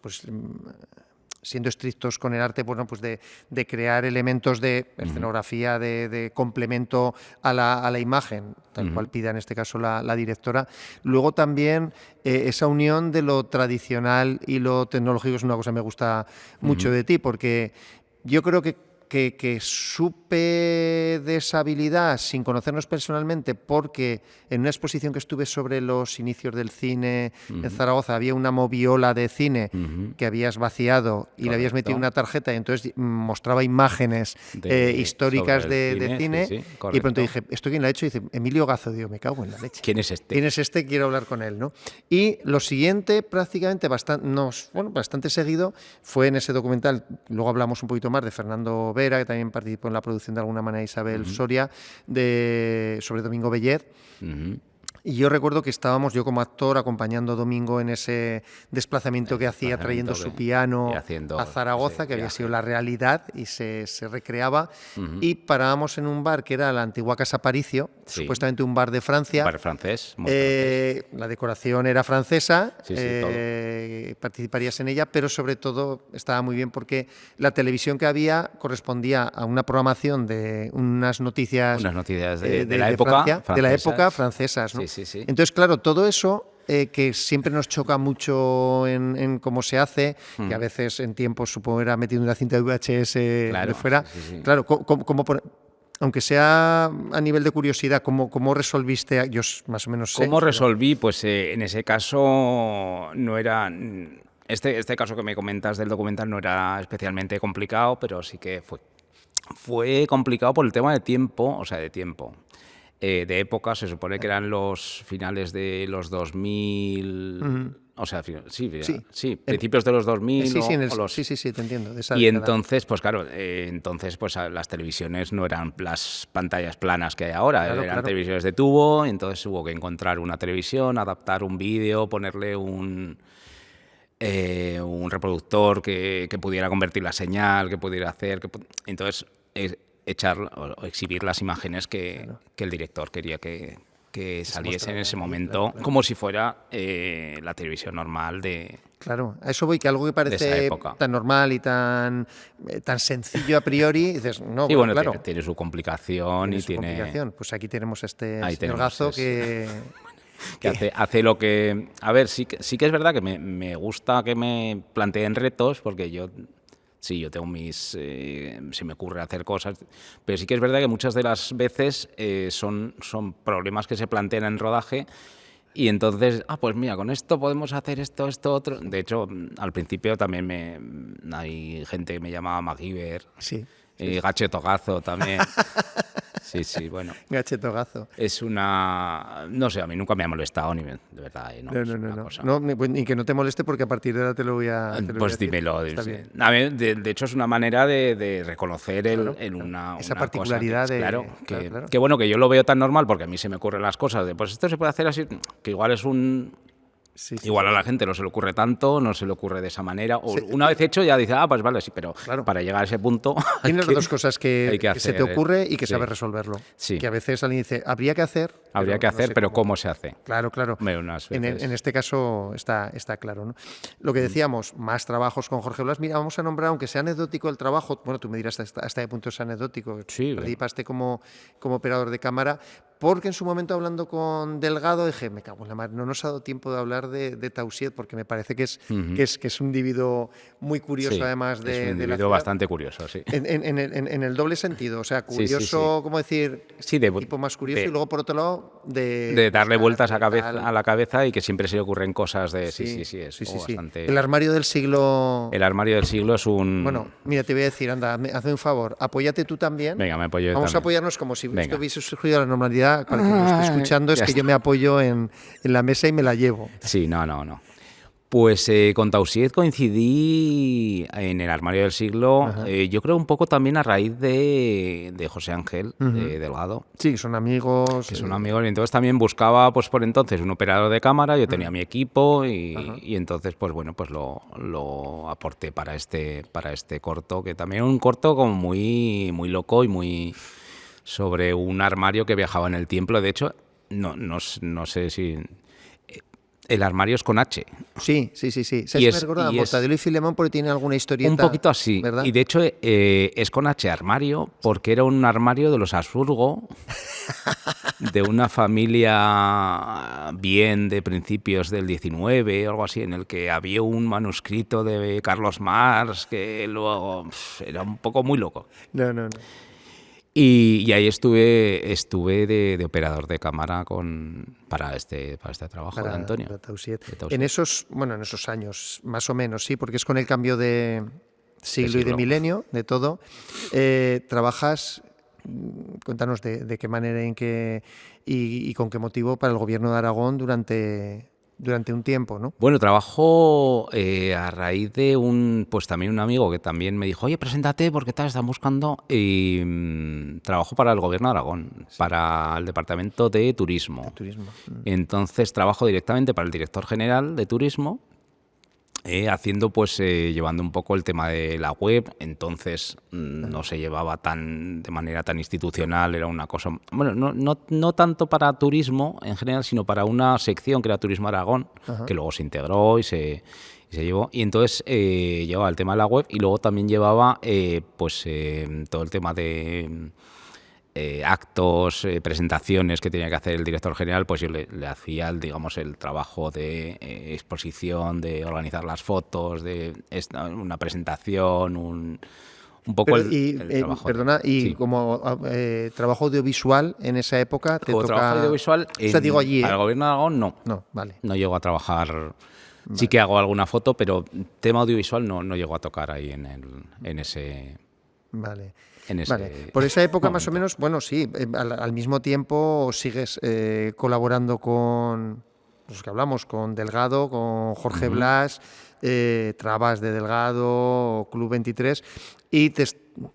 siendo estrictos con el arte, bueno, pues de crear elementos de escenografía, de complemento a la imagen, tal cual pida en este caso la directora. Luego también esa unión de lo tradicional y lo tecnológico es una cosa que me gusta mucho de ti, porque yo creo que supe de esa habilidad sin conocernos personalmente, porque en una exposición que estuve sobre los inicios del cine en Zaragoza había una moviola de cine que habías vaciado y le habías metido una tarjeta, y entonces mostraba imágenes históricas de cine, sí, y pronto dije, ¿esto quién lo ha hecho? Y dice, Emilio Gazo. Digo, me cago en la leche. ¿Quién es este? ¿Quién es este? Quiero hablar con él, ¿no? Y lo siguiente, prácticamente bastante seguido, fue en ese documental, luego hablamos un poquito más de Fernando Vera, que también participó en la producción de alguna manera, Isabel Soria, sobre Domingo Bellet. Y yo recuerdo que estábamos, yo como actor, acompañando a Domingo en ese desplazamiento que hacía, trayendo su piano a Zaragoza, que había sido la realidad, y se recreaba. Y parábamos en un bar que era la antigua Casa Paricio, supuestamente un bar de Francia. Un bar francés. Muy francés. La decoración era francesa, todo. participarías en ella, pero sobre todo estaba muy bien porque la televisión que había correspondía a una programación de unas noticias de la época Francia, de la época francesas, ¿no? Sí. Entonces, claro, todo eso que siempre nos choca mucho en cómo se hace, que a veces en tiempos, supongo, era metiendo una cinta de VHS de fuera. Claro, aunque sea a nivel de curiosidad, ¿cómo resolviste? Yo más o menos sé. ¿Cómo resolví? Pues en ese caso no era... Este caso que me comentas del documental no era especialmente complicado, pero sí que fue complicado por el tema de tiempo, de época. Se supone que eran los finales de los 2000, o sea, principios de los 2000. Sí, te entiendo. De esa y década. entonces, pues claro, las televisiones no eran las pantallas planas que hay ahora, eran televisiones de tubo, y entonces hubo que encontrar una televisión, adaptar un vídeo, ponerle un reproductor que pudiera convertir la señal, que pudiera hacer... Entonces... echar o exhibir las imágenes que el director quería que saliese en ese momento, como si fuera la televisión normal de... Claro, a eso voy, que algo que parece tan normal y tan sencillo a priori, dices, no, sí, bueno, claro. Tiene su complicación y tiene... Pues aquí tenemos señor Gazo que hace lo que... A ver, sí que es verdad que me gusta que me planteen retos, porque yo tengo se me ocurre hacer cosas, pero sí que es verdad que muchas de las veces son problemas que se plantean en rodaje, y entonces, pues mira, con esto podemos hacer esto, otro. De hecho, al principio también hay gente que me llamaba MacGyver, Gacheto Gazo también. Sí, bueno. Gacheto Gazo. Es una... No sé, a mí nunca me ha molestado, de verdad. No, ni que no te moleste, porque a partir de ahora te lo voy a pues dímelo. A ver, de hecho, es una manera de reconocer esa particularidad. Claro, que bueno, que yo lo veo tan normal, porque a mí se me ocurren las cosas pues esto se puede hacer así, que igual es igual a la gente no se le ocurre tanto, no se le ocurre de esa manera, o una vez hecho ya dice, pues vale, sí, pero para llegar a ese punto... Tienes las dos cosas que se te ocurre y que sabes resolverlo. Sí. Que a veces alguien dice, habría que hacer... pero ¿cómo se hace? Claro. En este caso está claro, ¿no? Lo que decíamos, más trabajos con Jorge Blas. Mira, vamos a nombrar, aunque sea anecdótico el trabajo, bueno, tú me dirás hasta qué punto es anecdótico, participaste como operador de cámara, porque en su momento, hablando con Delgado, dije, me cago en la madre, no nos ha dado tiempo de hablar de Tausiet, porque me parece que es un individuo muy curioso, además de... Es un individuo bastante curioso, sí. En el doble sentido, o sea, curioso, ¿cómo decir? Tipo más curioso, y luego, por otro lado, de darle vueltas a la cabeza, y que siempre se le ocurren cosas de... Bastante... El armario del siglo... El armario del siglo es un... Bueno, mira, te voy a decir, anda, hazme un favor, apóyate tú también. Venga, me apoyo yo Vamos también. a apoyarnos como si esto hubiese surgido a la normalidad. Para quien nos esté escuchando, es que yo me apoyo en la mesa y me la llevo. Sí, no. Pues con Tausiet coincidí en el armario del siglo, yo creo un poco también a raíz de José Ángel, de Delgado. Sí, son amigos. Que son amigos, y entonces también buscaba pues por entonces un operador de cámara, yo tenía mi equipo y entonces pues bueno, pues lo aporté para este corto, que también era un corto como muy, muy loco y muy sobre un armario que viajaba en el tiempo. De hecho, no sé si... El armario es con H. Sí. ¿Sabes Y qué es- me recuerda? y es- Mortadelo y Filemón porque tiene alguna historieta. Un poquito así. ¿Verdad? Y de hecho es con H armario porque era un armario de los Habsburgo, de una familia bien de principios del 19 o algo así, en el que había un manuscrito de Carlos Marx que luego era un poco muy loco. No. Y ahí estuve de operador de cámara para este trabajo de Antonio. Para Tausiet. De Tausiet. En esos años, más o menos, sí, porque es con el cambio de siglo y de siglo. milenio, de todo. Trabajas, cuéntanos de qué manera y con qué motivo para el gobierno de Aragón durante un tiempo, ¿no? Bueno, trabajo a raíz de pues también un amigo que también me dijo, oye, preséntate porque tal, están buscando. Y trabajo para el gobierno de Aragón, para el departamento de turismo. Turismo. Entonces trabajo directamente para el director general de turismo, haciendo pues llevando un poco el tema de la web. Entonces no se llevaba de manera tan institucional, era una cosa, bueno, no tanto para turismo en general, sino para una sección que era Turismo Aragón, que luego se integró y se llevó. Y entonces llevaba el tema de la web y luego también llevaba todo el tema de actos, presentaciones que tenía que hacer el director general. Pues yo le hacía, digamos, el trabajo de exposición, de organizar las fotos, de una presentación, un poco el trabajo. Perdona, y Sí. como trabajo audiovisual en esa época, te Como toca... trabajo audiovisual, O sea, digo allí, al gobierno de Aragón no. No, vale. No llego a trabajar. Sí que hago alguna foto, pero tema audiovisual no llego a tocar ahí en ese... Vale. En ese Vale. Por esa época más o momento. menos, bueno, sí, al mismo tiempo sigues colaborando con los que hablamos, con Delgado, con Jorge Blas, Trabas de Delgado, Club 23, y te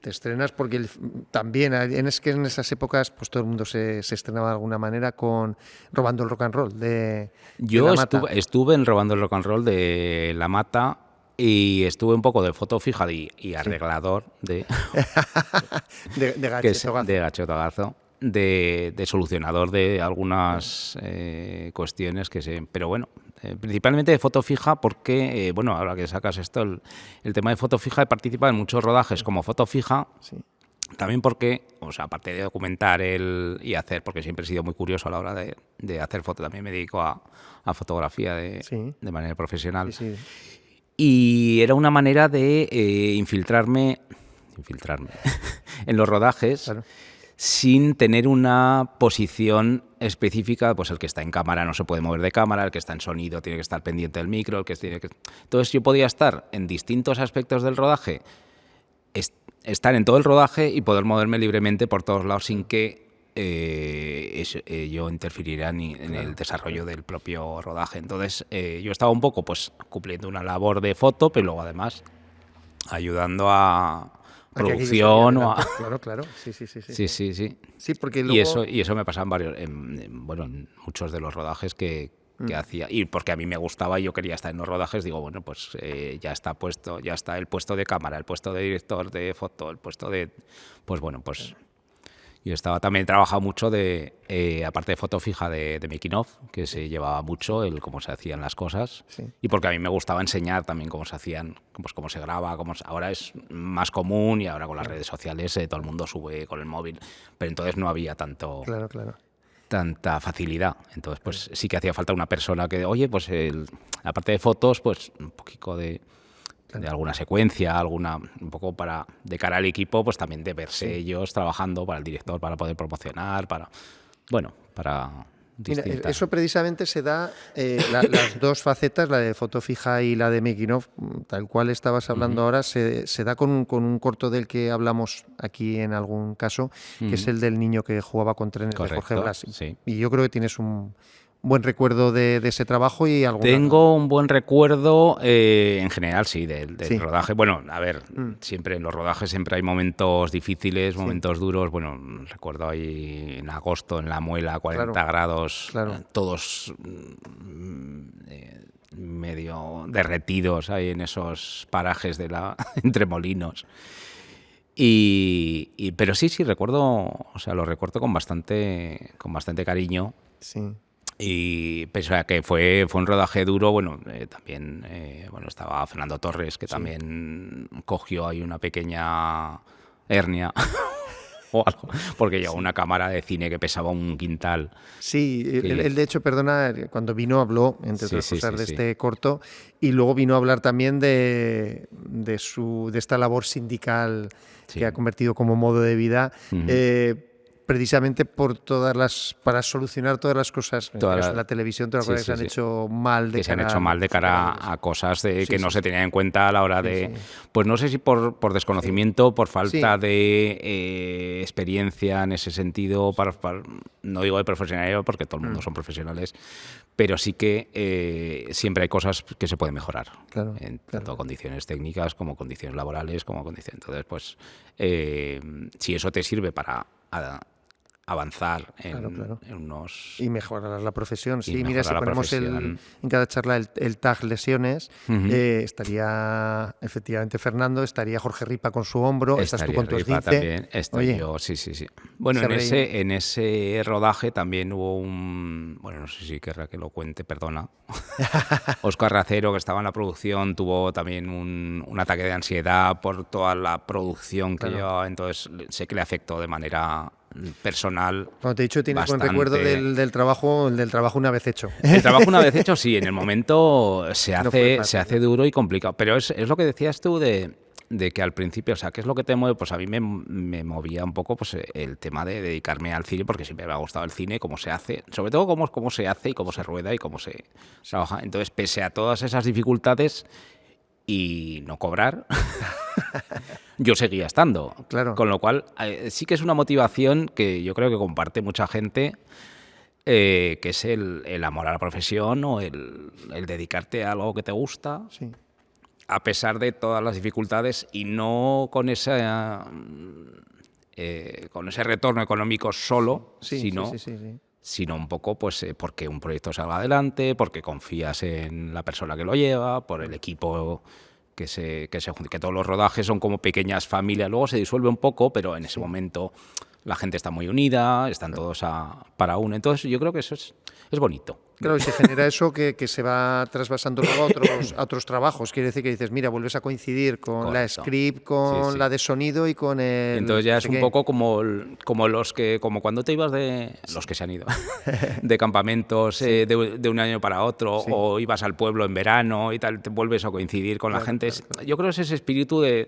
estrenas porque también es que en esas épocas pues todo el mundo se estrenaba de alguna manera con Robando el Rock and Roll de Yo La Mata. estuve en Robando el Rock and Roll de La Mata y estuve un poco de foto fija y arreglador de de que es Gacheto Gazo. de Gacheto Gazo, de solucionador de algunas cuestiones que se... Pero bueno, principalmente de foto fija porque, bueno, ahora que sacas esto, el tema de foto fija, he participado en muchos rodajes como foto fija. Sí. También porque, o sea, aparte de documentar y hacer, porque siempre he sido muy curioso a la hora de hacer foto, también me dedico a fotografía de manera profesional. Sí. Y era una manera de infiltrarme en los rodajes, Claro. sin tener una posición específica. Pues el que está en cámara no se puede mover de cámara, el que está en sonido tiene que estar pendiente del micro, Entonces yo podía estar en distintos aspectos del rodaje, estar en todo el rodaje y poder moverme libremente por todos lados sin que yo interfiriera en el desarrollo del propio rodaje. Entonces yo estaba un poco pues cumpliendo una labor de foto, pero luego además ayudando a producción o a... Claro. Sí. Sí. Sí, porque luego... Y eso me pasaba en muchos de los rodajes que hacía. Y porque a mí me gustaba y yo quería estar en los rodajes, digo, bueno, pues ya está el puesto de cámara, el puesto de director de foto, el puesto de... Pues bueno, pues... Yo también he trabajado mucho aparte de foto fija de making of, que se llevaba mucho el cómo se hacían las cosas. Sí. Y porque a mí me gustaba enseñar también cómo se hacían, pues cómo se graba, ahora es más común y ahora con las redes sociales todo el mundo sube con el móvil. Pero entonces no había Claro. tanta facilidad. Entonces pues sí que hacía falta una persona que, oye, pues aparte de fotos, pues un poquito de alguna secuencia, un poco de cara al equipo, pues también de verse ellos trabajando para el director, para poder promocionar, para Mira, distintas... eso precisamente se da, las dos facetas, la de foto fija y la de making of, tal cual estabas hablando ahora, se da con un corto del que hablamos aquí en algún caso, que es el del niño que jugaba con trenes. Correcto, de Jorge Blas. sí. Y yo creo que tienes un buen recuerdo de ese trabajo y alguna... Tengo un buen recuerdo, en general, sí, del Sí. rodaje. Bueno, a ver, siempre en los rodajes siempre hay momentos difíciles, momentos duros. Bueno, recuerdo ahí en agosto en La Muela, 40 Claro, grados, claro. todos medio derretidos ahí en esos parajes de entre molinos. Pero sí, recuerdo, o sea, lo recuerdo con bastante cariño. Sí. Y pese a que fue un rodaje duro, bueno, también estaba Fernando Torres, que también cogió ahí una pequeña hernia o algo, porque llevó una cámara de cine que pesaba un quintal. Sí, Que- él de hecho, perdona, cuando vino habló, entre Sí, otras sí, cosas, sí, de sí. este corto, y luego vino a hablar también de esta labor sindical Sí. que ha convertido como modo de vida, Ujú. precisamente para solucionar todas las cosas, en este caso en la televisión, todas las cosas que se han hecho mal de Que se han cara hecho mal de a cara los- a cosas Sí, que no sí, se sí. tenían en cuenta a la hora Sí, de, sí. pues no sé si por desconocimiento, por falta Sí. de experiencia en ese sentido, no digo de profesionalidad porque todo el mundo son profesionales, pero sí que siempre hay cosas que se pueden mejorar, Claro, en tanto claro. condiciones técnicas como condiciones laborales, como condiciones. Entonces, pues, si eso te sirve para avanzar Claro, claro. en unos... Y mejorar la profesión. y Sí, mira, si mejorar la ponemos profesión. en cada charla el tag lesiones, Ujú. Estaría efectivamente Fernando, estaría Jorge Ripa con su hombro, estás tú Estaría con tu Ripa esguince. también, estoy Oye, yo, sí. Bueno, se reía. en ese rodaje también hubo bueno, no sé si querrá que lo cuente, perdona. Óscar Racero, que estaba en la producción, tuvo también un ataque de ansiedad por toda la producción que Claro. llevaba, entonces sé que le afectó de manera personal Cuando te he dicho tienes buen recuerdo bastante. del trabajo, el del trabajo una vez hecho. El trabajo una vez hecho, sí, en el momento No fue se fácil, hace ¿no? duro y complicado, pero es lo que decías tú de que al principio, o sea, ¿qué es lo que te mueve? Pues a mí me movía un poco pues el tema de dedicarme al cine, porque siempre me ha gustado el cine, cómo se hace, sobre todo cómo se hace y cómo se rueda y cómo se trabaja. Entonces, pese a todas esas dificultades y no cobrar, yo seguía estando. Claro. Con lo cual, sí que es una motivación que yo creo que comparte mucha gente, que es el amor a la profesión o el dedicarte a algo que te gusta, Sí. a pesar de todas las dificultades y no con con ese retorno económico solo, Sí, sí, sí, sí, sí. sino un poco pues porque un proyecto salga adelante, porque confías en la persona que lo lleva, por el equipo que se junta, que todos los rodajes son como pequeñas familias, luego se disuelve un poco, pero en ese momento la gente está muy unida, están todos para uno, entonces yo creo que eso es bonito. Claro, y se genera eso que se va trasvasando luego a otros trabajos. Quiere decir que dices, mira, vuelves a coincidir con la Correcto. script, con Sí. la de sonido y con el... Entonces ya no es sé un qué. poco como cuando te ibas los que se han ido, de campamentos de un año para otro, Sí. o ibas al pueblo en verano y tal, te vuelves a coincidir con la Claro, gente. claro. Yo creo que es ese espíritu de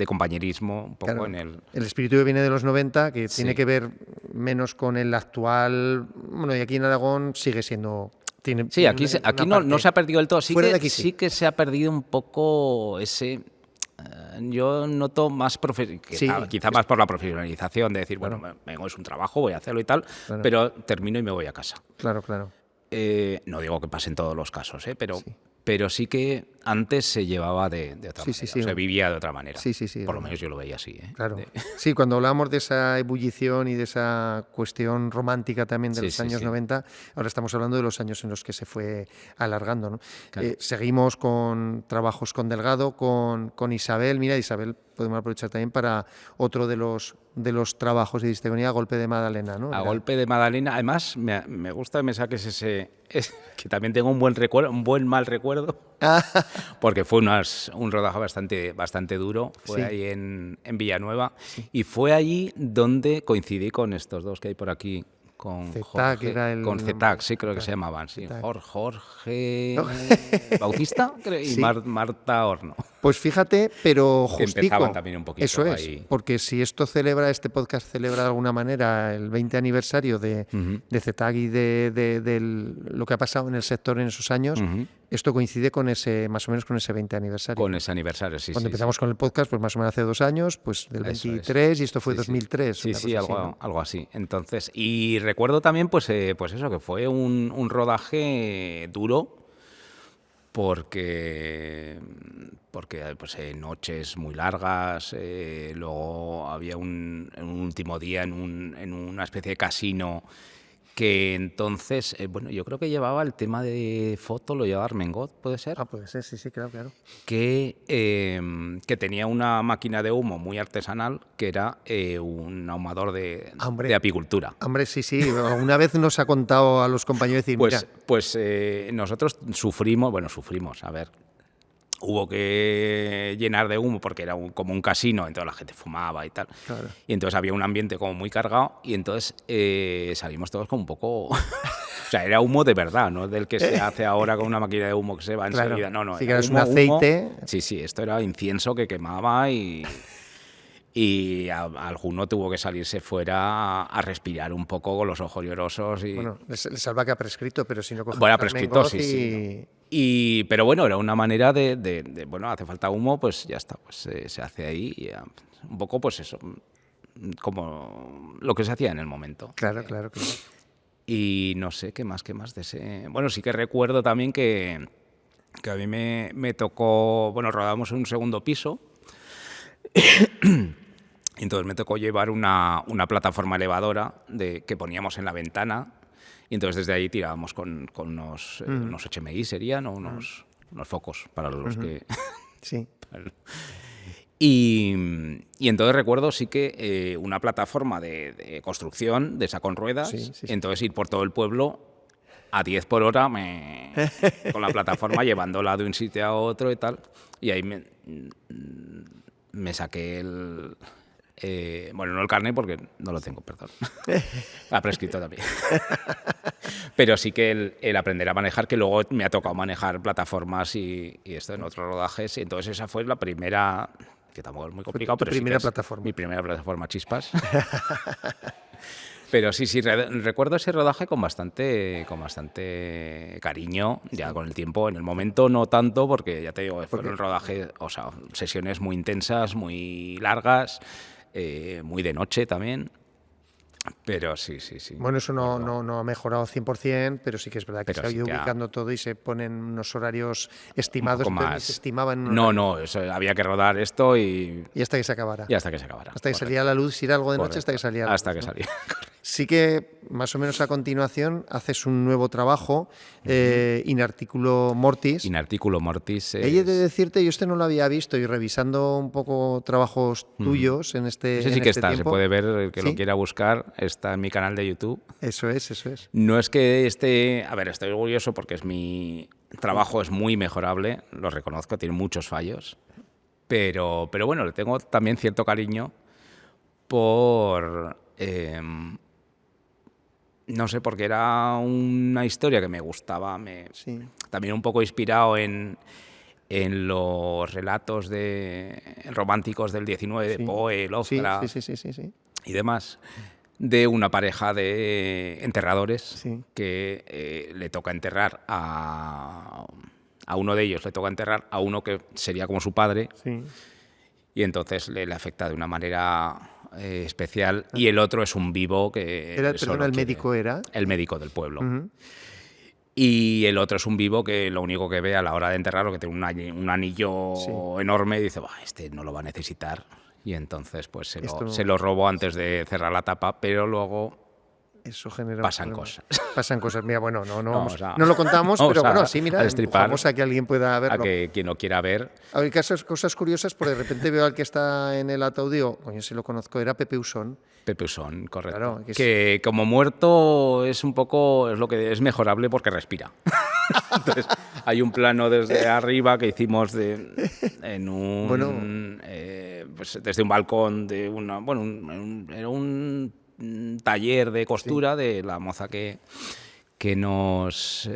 compañerismo un poco Claro, en el... el espíritu que viene de los 90, que Sí. tiene que ver menos con el actual. Bueno, y aquí en Aragón sigue siendo. Tiene Sí, aquí una no se ha perdido del todo. Fuera de aquí sí. Sí que se ha perdido un poco ese... yo noto más Sí, quizá más por la profesionalización de decir, bueno, vengo, es un trabajo, voy a hacerlo y tal, Claro. pero termino y me voy a casa. Claro, claro. No digo que pase en todos los casos, pero, Sí. pero sí que antes se llevaba de otra Sí, manera, sí, sí. se vivía de otra manera. Sí, sí, sí. Por lo menos yo lo veía así. Claro. Sí, cuando hablábamos de esa ebullición y de esa cuestión romántica también de Sí, los sí, años sí. 90, ahora estamos hablando de los años en los que se fue alargando, ¿no? Claro. Seguimos con trabajos con Delgado, con Isabel. Mira, Isabel, podemos aprovechar también para otro de los trabajos de Distegonía, Golpe de Magdalena, ¿no? A Era- golpe de Magdalena. Además, me gusta que me saques que también tengo un buen recuerdo, un buen mal recuerdo, porque fue un rodaje bastante duro. Fue Sí. ahí en Villanueva y fue allí donde coincidí con estos dos que hay por aquí. Con Zetac Jorge, era el con nombre. Zetac, sí creo que Zetac, se llamaban, sí. Zetac. Jorge No. Bautista creo, y Sí. Marta Horno. Pues fíjate, pero Que justico. empezaban también un poquito Eso es, ahí. porque si este podcast celebra de alguna manera el 20 aniversario de ZTAG y de lo que ha pasado en el sector en esos años, esto coincide con más o menos con ese 20 aniversario. Con ese aniversario, sí. Cuando sí, empezamos con el podcast, pues más o menos hace 2 años, pues del Eso 23, es. y esto fue Sí, 2003. Sí, una sí, cosa así, ¿no? algo así. Entonces, y recuerdo también, pues eso, que fue un rodaje duro, porque pues, noches muy largas, luego había un último día en una especie de casino que entonces, bueno, yo creo que llevaba el tema de foto, lo llevaba Armengot, ¿puede ser? Ah, puede ser, sí, claro. Que tenía una máquina de humo muy artesanal, que era un ahumador de apicultura. Hombre, sí. Alguna vez nos ha contado a los compañeros decir, Pues nosotros sufrimos, a ver. Hubo que llenar de humo porque era como un casino, entonces la gente fumaba y tal. Claro. Y entonces había un ambiente como muy cargado y entonces salimos todos como un poco... o sea, era humo de verdad, no del que se hace ahora con una máquina de humo que se va enseguida. No, sí, era es un aceite. Sí, esto era incienso que quemaba y alguno tuvo que salirse fuera a respirar un poco con los ojos llorosos. Bueno, les salva que ha prescrito, pero si no coges bueno, ha prescrito, sí. Pero bueno, era una manera bueno, hace falta humo, pues ya está, pues se hace ahí. Y, un poco, pues eso, como lo que se hacía en el momento. Claro. Y no sé, ¿qué más de ese...? Bueno, sí que recuerdo también que a mí me tocó... Bueno, rodamos en un segundo piso. Entonces me tocó llevar una plataforma elevadora que poníamos en la ventana y entonces desde ahí tirábamos con unos HMI, serían, o unos focos para los que... Sí. Y entonces recuerdo sí que una plataforma de construcción, de esa con ruedas, Sí. entonces ir por todo el pueblo a 10 por hora con la plataforma llevándola de un sitio a otro y tal, y ahí me saqué bueno, no el carnet porque no lo tengo, perdón. Ha prescrito también. Pero sí que el aprender a manejar, que luego me ha tocado manejar plataformas y esto en otros rodajes. Y entonces esa fue la primera, que tampoco es muy complicado, pero primera sí que plataforma. Mi primera plataforma, chispas. Pero sí, recuerdo ese rodaje con bastante cariño, ya con el tiempo. En el momento no tanto, porque ya te digo, fueron rodajes, o sea, sesiones muy intensas, muy largas, muy de noche también. Pero sí. Bueno, eso no ha mejorado 100%, pero sí que es verdad que se ha ido ubicando todo y se ponen unos horarios estimados. Se estimaban No, eso, había que rodar esto y hasta que se acabara. Hasta que salía la luz, si era algo de noche, hasta que salía la luz. Hasta que salía. Sí que, más o menos a continuación, haces un nuevo trabajo, In Articulo Mortis. In Articulo Mortis. He de decirte, yo no lo había visto, y revisando un poco trabajos tuyos en este Ese sí que está, tiempo. Se puede ver, el que ¿Sí? lo quiera buscar, está en mi canal de YouTube. Eso es. No es que esté... A ver, estoy orgulloso porque mi trabajo es muy mejorable, lo reconozco, tiene muchos fallos, pero bueno, le tengo también cierto cariño por... no sé, porque era una historia que me gustaba, también un poco inspirado en los relatos románticos del 19 de Poe, Lovecraft y demás, de una pareja de enterradores que le toca enterrar a uno de ellos, le toca enterrar a uno que sería como su padre, y entonces le afecta de una manera especial, y el otro es un vivo que... ¿El médico era? El médico del pueblo. Y el otro es un vivo que lo único que ve a la hora de enterrarlo, que tiene un anillo enorme, y dice, este no lo va a necesitar. Y entonces pues se lo robó antes de cerrar la tapa, pero luego eso genera pasan cosas. Pasan cosas. Mira, bueno, no lo contamos, pero bueno, sí, mira, vamos a que alguien pueda verlo. A que quien lo quiera ver. Hay cosas curiosas, porque de repente veo al que está en el audio, coño, si lo conozco, era Pepe Usón. Pepe Usón, correcto. Claro, que como muerto es lo que es mejorable porque respira. Entonces, hay un plano desde arriba que hicimos desde un balcón de era un taller de costura de la moza que que nos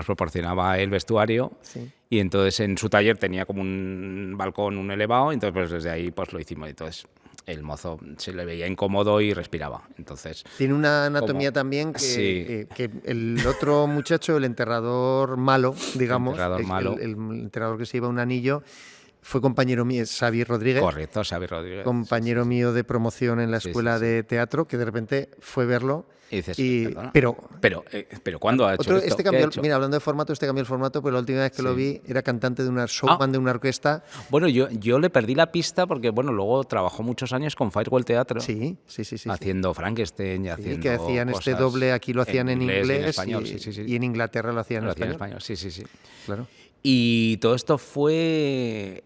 proporcionaba el vestuario. Sí. Y entonces en su taller tenía como un balcón, un elevado, y entonces pues desde ahí pues lo hicimos. Entonces el mozo se le veía incómodo y respiraba. Entonces, Tiene una anatomía también Sí. que el otro muchacho, el enterrador malo, digamos, enterrador malo. el enterrador que se lleva un anillo, fue compañero mío, Xavi Rodríguez. Correcto, Xavi Rodríguez. Compañero mío de promoción en la escuela de teatro, que de repente fue verlo. Y dices, perdona, pero ¿cuándo ha hecho esto? este ¿Qué ha cambió, hecho? mira, hablando de formato, este cambió el formato, pero la última vez que lo vi era cantante de una showman de una orquesta. Bueno, yo le perdí la pista porque, bueno, luego trabajó muchos años con Firewall Teatro. Sí. Haciendo Frankenstein y haciendo que hacían cosas este doble, aquí lo hacían en inglés y en español, y en Inglaterra lo hacían en español. Sí. Claro. Y todo esto fue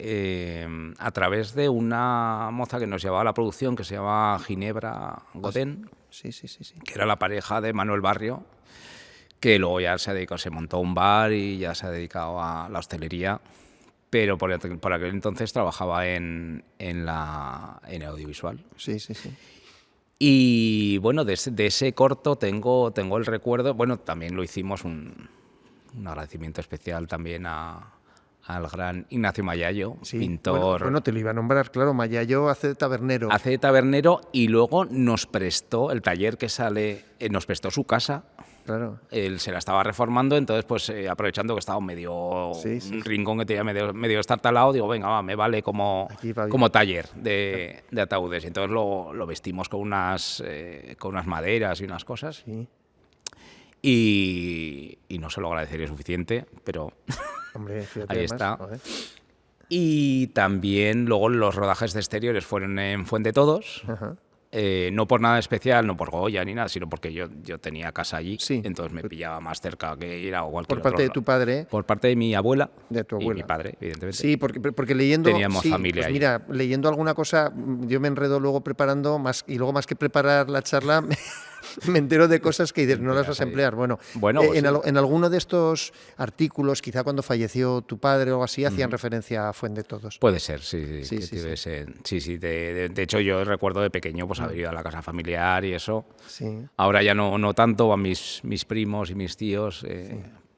a través de una moza que nos llevaba a la producción, que se llama Ginebra Godén, Sí. que era la pareja de Manuel Barrio, que luego ya se montó un bar y ya se ha dedicado a la hostelería, pero por aquel entonces trabajaba en audiovisual. Sí. Y bueno, de ese corto tengo el recuerdo, bueno, también lo hicimos un agradecimiento especial también al gran Ignacio Mayayo, pintor. Bueno, te lo iba a nombrar, claro, Mayayo hace de tabernero. Hace de tabernero y luego nos prestó el taller que sale, nos prestó su casa. Claro. Él se la estaba reformando, entonces pues aprovechando que estaba un rincón que tenía medio estartalado, digo, venga, me vale como taller de ataúdes. Y entonces lo vestimos con unas maderas y unas cosas. Sí. Y no se lo agradecería suficiente, pero hombre, fíjate, ahí está. Joder. Y también luego los rodajes de exteriores fueron en Fuendetodos. Ajá. No por nada especial, no por Goya ni nada, sino porque yo tenía casa allí, sí. Entonces me pillaba más cerca que ir a cualquier otro. ¿Por parte de tu padre? Por parte de mi abuela. De tu abuela. Y mi padre, evidentemente. Sí, porque leyendo... Teníamos familia pues mira, leyendo alguna cosa, yo me enredo luego preparando, y luego más que preparar la charla... me entero de cosas que dices, no las vas a emplear. Bueno, pues en alguno de estos artículos, quizá cuando falleció tu padre o algo así, hacían referencia a Fuendetodos. Puede ser, sí. De hecho, yo recuerdo de pequeño pues haber ido a la casa familiar y eso. Sí. Ahora ya no tanto, van mis primos y mis tíos,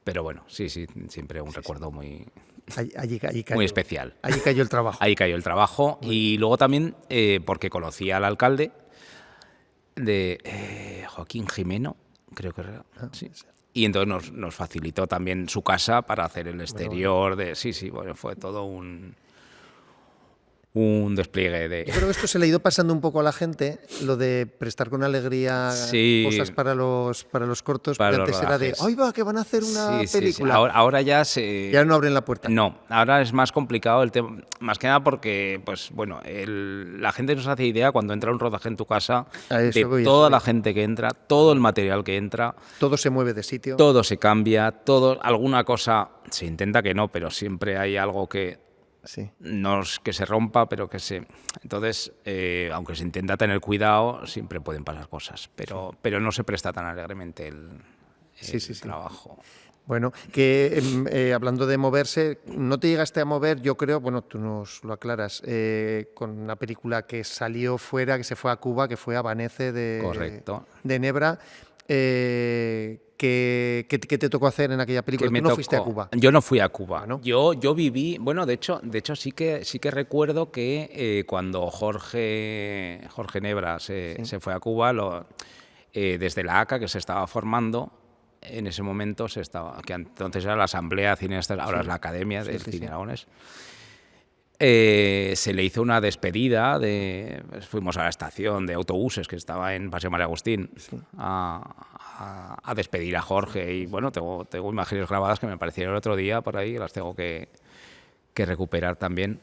pero bueno, sí, siempre un recuerdo muy... Allí cayó, muy especial. Allí cayó el trabajo. Ahí cayó el trabajo. Y luego también, porque conocía al alcalde, de Joaquín Jimeno, creo que era. Sí. Y entonces nos facilitó también su casa para hacer el exterior. Bueno, fue todo un despliegue de... Yo creo que esto se le ha ido pasando un poco a la gente, lo de prestar con alegría cosas para los cortos, porque antes era de, ¡ay va, que van a hacer una película! Ahora ya ya no abren la puerta. No, ahora es más complicado el tema, más que nada porque, pues bueno, la gente no se hace idea cuando entra un rodaje en tu casa de toda la gente que entra, todo el material que entra. Todo se mueve de sitio. Todo se cambia, alguna cosa, se intenta que no, pero siempre hay algo que... Sí. No es que se rompa, pero que se... Entonces, aunque se intenta tener cuidado, siempre pueden pasar cosas, pero no se presta tan alegremente el trabajo. Bueno, que hablando de moverse, no te llegaste a mover, yo creo, bueno, tú nos lo aclaras, con una película que salió fuera, que se fue a Cuba, que fue Amanece de Nebra. ¿Qué te tocó hacer en aquella película? ¿Tú no fuiste a Cuba? Yo no fui a Cuba, ¿no? Yo viví, bueno, de hecho sí que recuerdo que cuando Jorge Nebra se fue a Cuba, desde la ACA, que se estaba formando, en ese momento que entonces era la Asamblea Cineasta, ahora es la Academia del Cine Aragonés. Se le hizo una despedida, fuimos a la estación de autobuses que estaba en Paseo María Agustín a despedir a Jorge y bueno, tengo imágenes grabadas que me aparecieron el otro día por ahí, las tengo que recuperar también.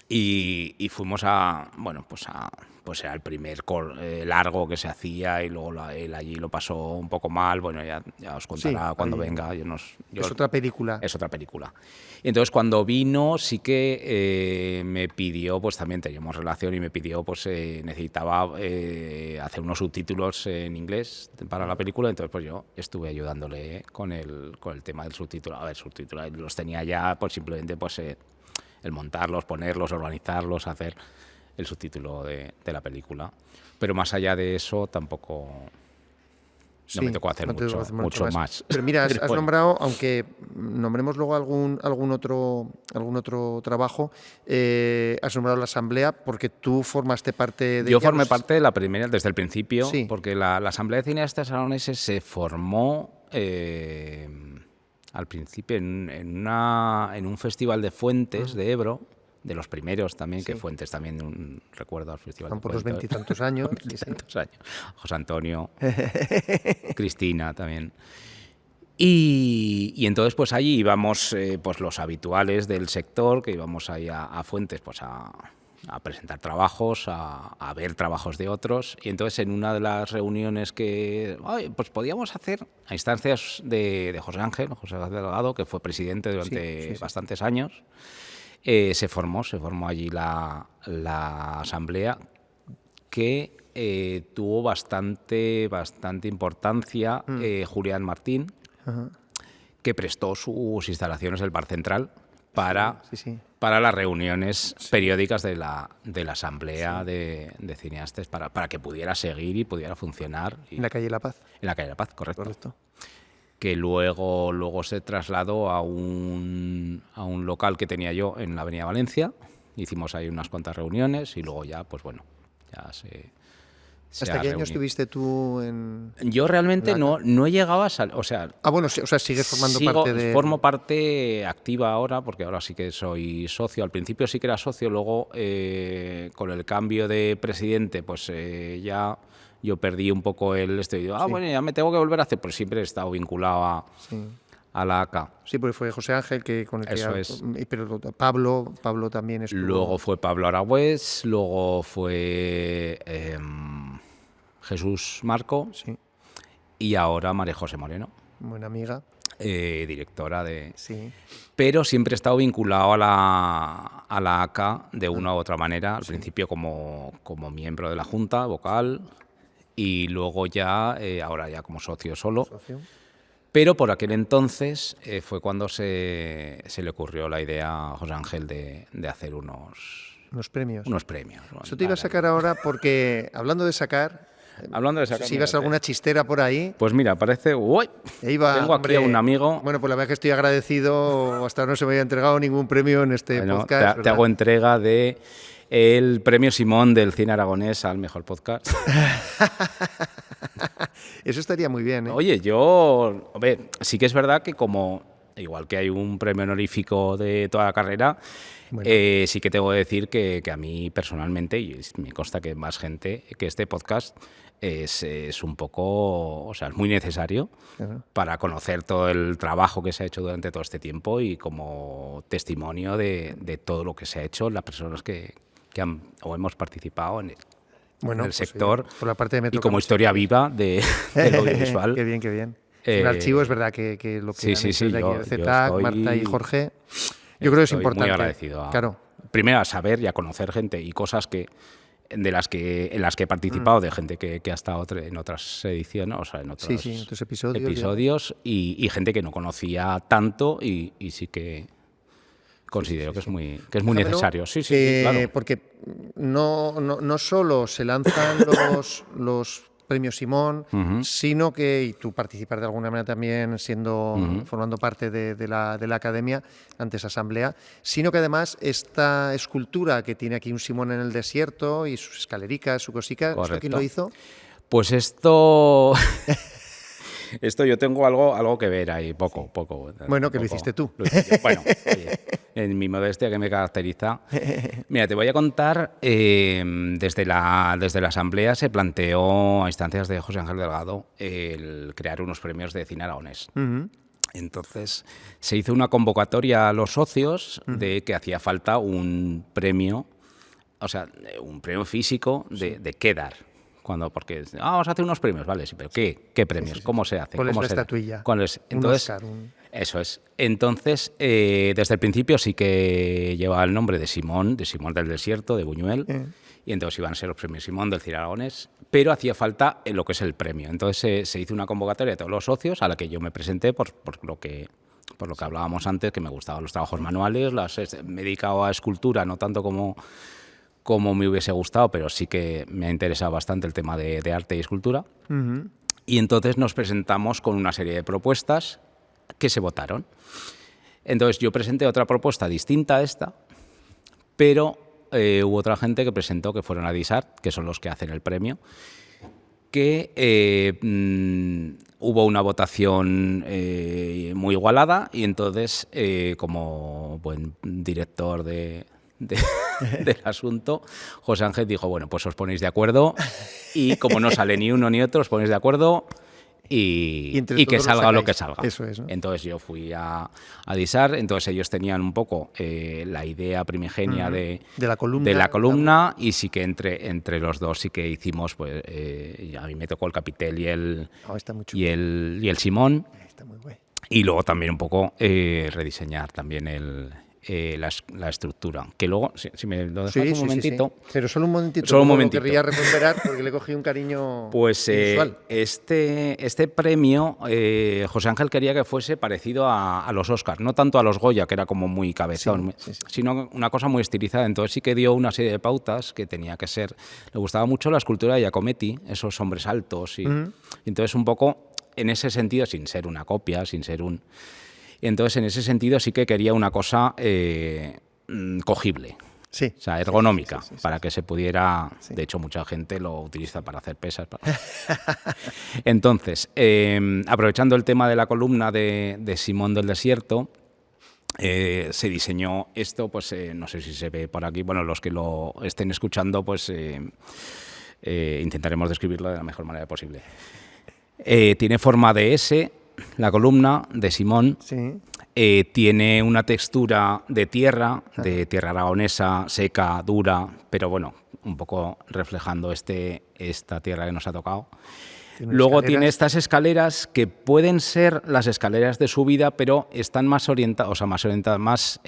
Y fuimos pues era el primer largo que se hacía y luego él allí lo pasó un poco mal, bueno, ya os contará cuando venga. Es otra película. Es otra película. Y entonces cuando vino sí que me pidió, pues también teníamos relación y me pidió, pues necesitaba hacer unos subtítulos en inglés para la película, entonces pues yo estuve ayudándole con el tema del subtítulo. A ver, subtítulos los tenía ya, pues simplemente pues... el montarlos, ponerlos, organizarlos, hacer el subtítulo de la película. Pero más allá de eso tampoco No me tocó hacer mucho más. Pero mira, has bueno. nombrado, aunque nombremos luego algún otro trabajo, has nombrado la asamblea porque tú formaste parte de Yo ella. formé parte de la primera desde el principio, Sí. porque la Asamblea de Cineastas Aragoneses se formó al principio en un festival de Fuentes de Ebro, de los primeros también, que Fuentes también recuerdo al festival Están de por los Fuentes. veintitantos años. Veintitantos años. José Antonio, Cristina también. Y entonces pues allí íbamos pues los habituales del sector, que íbamos ahí a Fuentes pues a presentar trabajos, a ver trabajos de otros. Y entonces en una de las reuniones que pues podíamos hacer a instancias de José Ángel Delgado, que fue presidente durante bastantes años, se formó allí la asamblea, que tuvo bastante importancia Julián Martín, que prestó sus instalaciones del Bar Central para las reuniones periódicas de la Asamblea de Cineastas, para que pudiera seguir y pudiera funcionar. En la calle La Paz. En la calle La Paz, correcto. Que luego se trasladó a un local que tenía yo en la Avenida Valencia. Hicimos ahí unas cuantas reuniones y luego ya, pues bueno, ya se ¿Hasta qué año estuviste tú en...? Yo realmente no he llegado a salir, o sea... bueno, o sea, sigues formando parte de... Formo parte activa ahora, porque ahora sí que soy socio. Al principio sí que era socio, luego con el cambio de presidente, pues ya yo perdí un poco el... bueno, ya me tengo que volver a hacer, pues siempre he estado vinculado a la ACA. Sí, porque fue José Ángel con el Eso que... es. Pero Pablo también estuvo... Luego fue Pablo Aragüés, luego fue Jesús Marco y ahora María José Moreno. Buena amiga. Directora de... Sí. Pero siempre he estado vinculado a la ACA de una u otra manera, al principio como miembro de la Junta, vocal, y luego ya, ahora ya como socio solo. Pero por aquel entonces fue cuando se le ocurrió la idea a José Ángel de hacer unos premios. Eso te iba a sacar ahora porque, hablando de sacar, si ibas alguna chistera por ahí... Pues mira, parece... ¡Uy! Tengo aquí a un amigo... Bueno, pues la verdad es que estoy agradecido. Hasta ahora no se me había entregado ningún premio en este podcast. Te hago entrega de el premio Simón del cine aragonés al mejor podcast. Eso estaría muy bien, ¿eh? Oye, sí que es verdad que igual que hay un premio honorífico de toda la carrera, sí que tengo que decir que a mí personalmente, y me consta que más gente, que este podcast es un poco, o sea, es muy necesario para conocer todo el trabajo que se ha hecho durante todo este tiempo y como testimonio de todo lo que se ha hecho, las personas que hemos participado en el sector, por la parte de y como historia viva del audiovisual. Qué bien. Un archivo, es verdad que lo que han hecho de ZTAC, Marta y Jorge, yo creo que es importante. Muy agradecido. Primero a saber y a conocer gente y cosas en las que he participado, de gente que ha estado en otras ediciones, o sea, en otros episodios y gente que no conocía tanto y sí que considero que es muy necesario. Sí, claro. Porque no solo se lanzan los premios Simón, sino que, y tú participas de alguna manera también formando parte de la academia, antes asamblea, sino que además esta escultura que tiene aquí un Simón en el desierto y sus escalericas, su cosica, ¿esto quién lo hizo? Pues esto yo tengo algo que ver ahí, poco. Bueno, que lo hiciste tú. Bueno, oye, en mi modestia que me caracteriza. Mira, te voy a contar, desde la asamblea se planteó a instancias de José Ángel Delgado el crear unos premios de cine aragonés. Entonces se hizo una convocatoria a los socios de que hacía falta un premio, o sea, un premio físico de qué dar. Porque vamos a hacer unos premios, vale, sí, pero ¿qué premios? ¿Cómo se hace? ¿Cuál es la estatuilla? Entonces, eso es. Entonces, desde el principio sí que llevaba el nombre de Simón del Desierto, de Buñuel, y entonces iban a ser los premios Simón del cine aragonés, pero hacía falta lo que es el premio. Entonces se hizo una convocatoria de todos los socios a la que yo me presenté por lo que hablábamos antes, que me gustaban los trabajos manuales, me he dedicado a escultura, no tanto como me hubiese gustado, pero sí que me ha interesado bastante el tema de arte y escultura. Y entonces nos presentamos con una serie de propuestas que se votaron. Entonces yo presenté otra propuesta distinta a esta, pero hubo otra gente que presentó, que fueron a Disart, que son los que hacen el premio, que hubo una votación muy igualada y entonces, como buen director del asunto, José Ángel dijo, bueno, pues os ponéis de acuerdo y como no sale ni uno ni otro, os ponéis de acuerdo y que salga lo que salga. Eso es, ¿no? Entonces yo fui a Disart, entonces ellos tenían un poco la idea primigenia de la columna y sí que entre los dos sí que hicimos, pues a mí me tocó el Capitel y el Simón. Está muy guay. Y luego también un poco rediseñar también la estructura. Que luego, si me lo dejas un momentito... Sí. Pero solo un momentito. Solo un momentito. Lo querría recuperar porque le cogí un cariño pues inusual. Este premio, José Ángel quería que fuese parecido a los Oscars, no tanto a los Goya, que era como muy cabezón, sino una cosa muy estilizada. Entonces sí que dio una serie de pautas que tenía que ser... Le gustaba mucho la escultura de Giacometti, esos hombres altos. Y entonces un poco en ese sentido, sin ser una copia, sin ser un... Entonces, en ese sentido, sí que quería una cosa cogible, sí, o sea, ergonómica, para que se pudiera... De hecho, mucha gente lo utiliza para hacer pesas. Entonces, aprovechando el tema de la columna de Simón del Desierto, se diseñó esto, pues no sé si se ve por aquí, bueno, los que lo estén escuchando, pues intentaremos describirlo de la mejor manera posible. Tiene forma de S, la columna de Simón. Sí. Tiene una textura de tierra aragonesa, seca, dura, pero bueno, un poco reflejando esta tierra que nos ha tocado. Luego tiene estas escaleras que pueden ser las escaleras de subida, pero están más orientadas,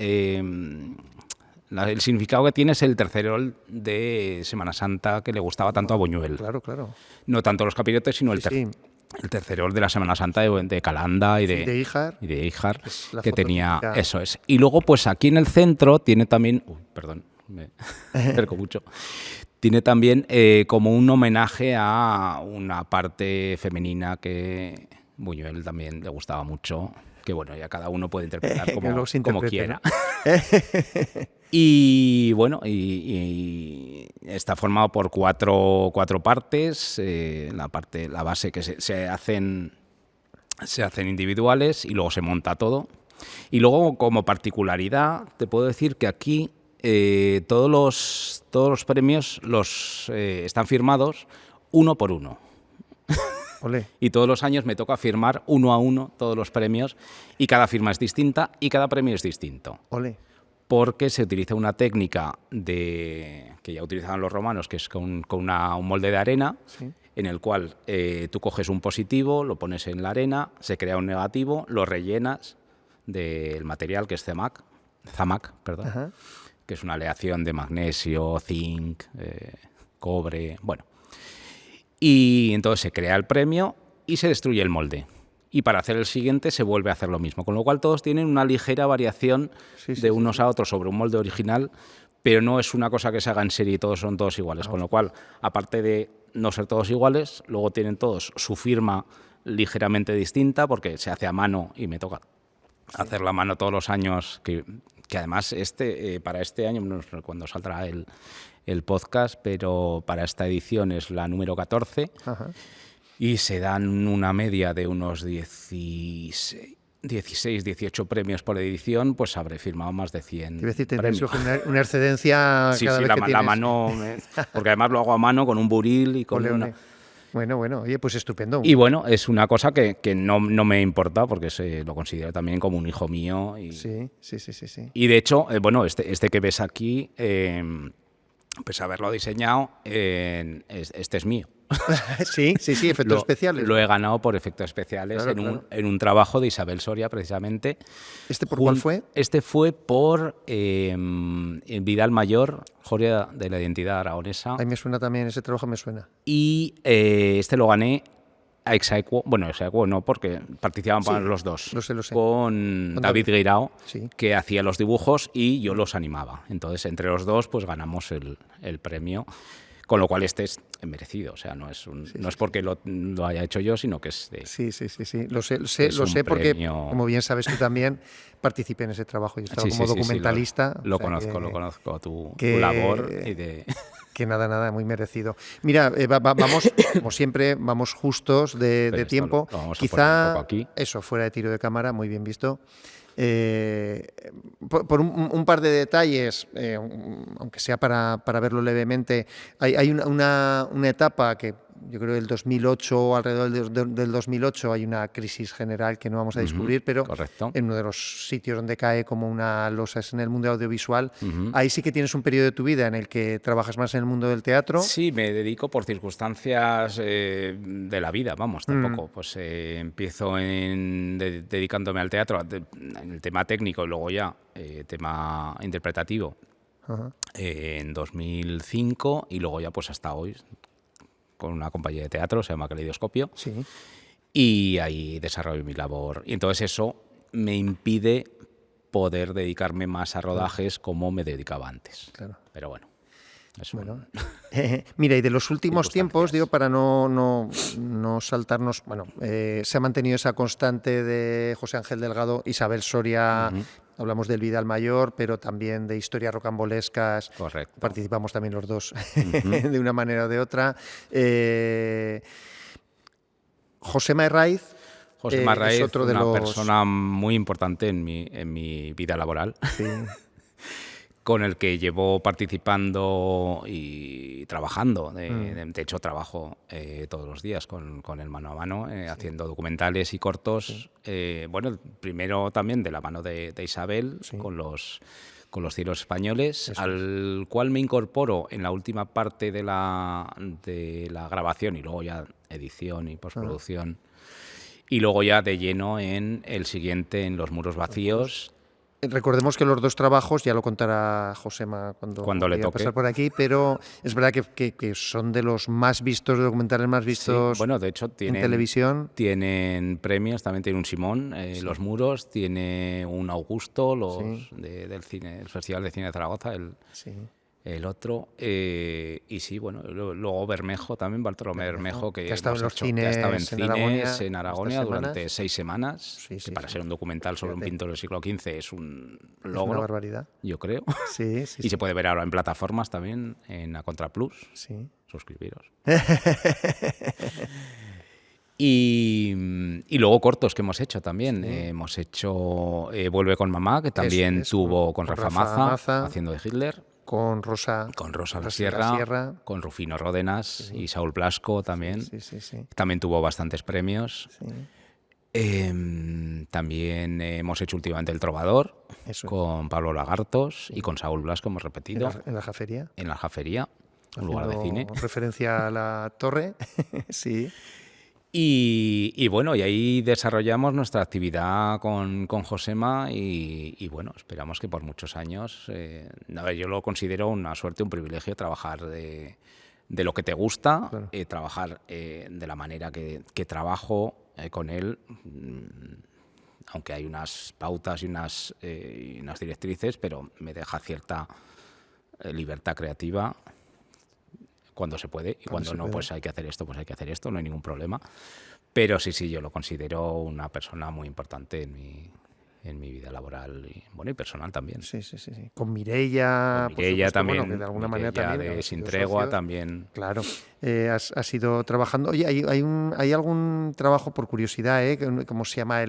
el significado que tiene es el tercerol de Semana Santa que le gustaba tanto a Buñuel. Claro, claro. No tanto los capirotes, sino el tercerol de la Semana Santa de Calanda y de Híjar, que tenía, eso es. Y luego, pues aquí en el centro tiene también, perdón, me acerco mucho, tiene también como un homenaje a una parte femenina que Buñuel también le gustaba mucho, que bueno, ya cada uno puede interpretar como quiera. ¿No? Y bueno, y está formado por cuatro partes, la base que se hacen individuales y luego se monta todo. Y luego, como particularidad, te puedo decir que aquí todos los premios están firmados uno por uno. Olé. Y todos los años me toca firmar uno a uno todos los premios y cada firma es distinta y cada premio es distinto. Olé. Porque se utiliza una técnica que ya utilizaban los romanos, que es con un molde de arena, en el cual tú coges un positivo, lo pones en la arena, se crea un negativo, lo rellenas del material que es zamac, que es una aleación de magnesio, zinc, cobre, bueno. Y entonces se crea el premio y se destruye el molde. Y para hacer el siguiente se vuelve a hacer lo mismo. Con lo cual todos tienen una ligera variación de unos a otros sobre un molde original, pero no es una cosa que se haga en serie y son todos iguales. Con lo cual, aparte de no ser todos iguales, luego tienen todos su firma ligeramente distinta porque se hace a mano y me toca hacerla a mano todos los años, que además para este año, no sé cuándo saldrá el podcast, pero para esta edición es la número 14. Ajá. Y se dan una media de unos 16, 18 premios por edición, pues habré firmado más de 100 premios. Una excedencia cada vez que tienes. La mano, porque además lo hago a mano con un buril y con una... Bueno, oye, pues estupendo. Y bueno, es una cosa que no me importa porque lo considero también como un hijo mío. Sí. Y de hecho, bueno, este que ves aquí, pues haberlo diseñado, este es mío. Sí, efectos especiales. Lo he ganado por efectos especiales en un trabajo de Isabel Soria, precisamente. ¿Este por cuál fue? Este fue por Vidal Mayor, Joya de la Identidad Aragonesa. A mí me suena también, ese trabajo me suena. Y este lo gané a Exaequo, bueno, Exaequo no, porque participaban los dos. Lo sé. Con David Guirao, que hacía los dibujos y yo los animaba. Entonces, entre los dos, pues ganamos el premio Con lo cual este es merecido, o sea, no es porque lo haya hecho yo, sino que es de... Sí. Lo sé porque, premio... como bien sabes tú también, participé en ese trabajo. Yo estaba como documentalista. Lo conozco tu labor y de... Que nada, muy merecido. Mira, vamos, como siempre, vamos justos de tiempo. Lo vamos a Quizá, poner un poco aquí. eso, fuera de tiro de cámara, muy bien visto. Por un par de detalles, aunque sea para verlo levemente, hay una etapa que yo creo del 2008, alrededor del 2008, hay una crisis general que no vamos a descubrir, pero correcto. en uno de los sitios donde cae como una losa es en el mundo audiovisual. Ahí sí que tienes un periodo de tu vida en el que trabajas más en el mundo del teatro. Sí, me dedico por circunstancias de la vida, vamos, tampoco. Pues empiezo dedicándome al teatro, en el tema técnico y luego ya tema interpretativo en 2005 y luego ya pues hasta hoy con una compañía de teatro, se llama Caleidoscopio, Sí. y ahí desarrollo mi labor. Y entonces eso me impide poder dedicarme más a rodajes como me dedicaba antes. Claro. Pero bueno. Mira, y de los últimos tiempos, digo, para no saltarnos, se ha mantenido esa constante de José Ángel Delgado, Isabel Soria, hablamos del Vidal Mayor, pero también de historias rocambolescas. Correcto. Participamos también los dos de una manera o de otra. Josema Herraiz. Josema Herraiz es otro de una persona muy importante en mi vida laboral. Sí. Con el que llevo participando y trabajando. De hecho, trabajo todos los días con el mano a mano, haciendo documentales y cortos. Bueno, primero también de la mano de Isabel, con los cielos españoles, al cual me incorporo en la última parte de la grabación y luego ya edición y postproducción. Y luego ya de lleno en el siguiente, en Los muros vacíos. Recordemos que los dos trabajos, ya lo contará Josema cuando le toque pasar por aquí, pero es verdad que son de los más vistos, documentales más vistos. Sí, bueno, de hecho en televisión. Tienen premios, también tiene un Simón, Los muros, tiene un Augusto, del cine, el Festival de Cine de Zaragoza, el otro, y sí, bueno, luego Bermejo también, Bartolomé Bermejo, que ha estado en los cines, en Aragonia durante 6 semanas, que para ser un documental sobre un pintor del siglo XV es un logro. Es una barbaridad. Yo creo. Sí. Y se puede ver ahora en plataformas también, en A Contra Plus. Sí. Suscribiros. Y luego cortos que hemos hecho también. Hemos hecho Vuelve con mamá, que también tuvo con Rafa Maza, haciendo de Hitler. Con Rosa La Sierra, con Rufino Ródenas y Saúl Blasco también. Sí. También tuvo bastantes premios. Sí. También hemos hecho últimamente El Trovador, con Pablo Lagartos y con Saúl Blasco hemos repetido. ¿En la Jafería? En la Jafería, un lugar de cine. Referencia a la torre, sí. Y bueno, y ahí desarrollamos nuestra actividad con Josema y bueno, esperamos que por muchos años, yo lo considero una suerte, un privilegio trabajar de lo que te gusta, claro. Trabajar de la manera que trabajo con él, aunque hay unas pautas y unas directrices, pero me deja cierta libertad creativa cuando se puede, y cuando no, pues hay que hacer esto, no hay ningún problema. Pero sí, yo lo considero una persona muy importante en mi vida laboral y personal también. Sí. Con Mireia también, que de alguna manera también. De Sin Tregua socios. También. Claro, has ido trabajando. Oye, ¿hay algún trabajo, por curiosidad, cómo se llama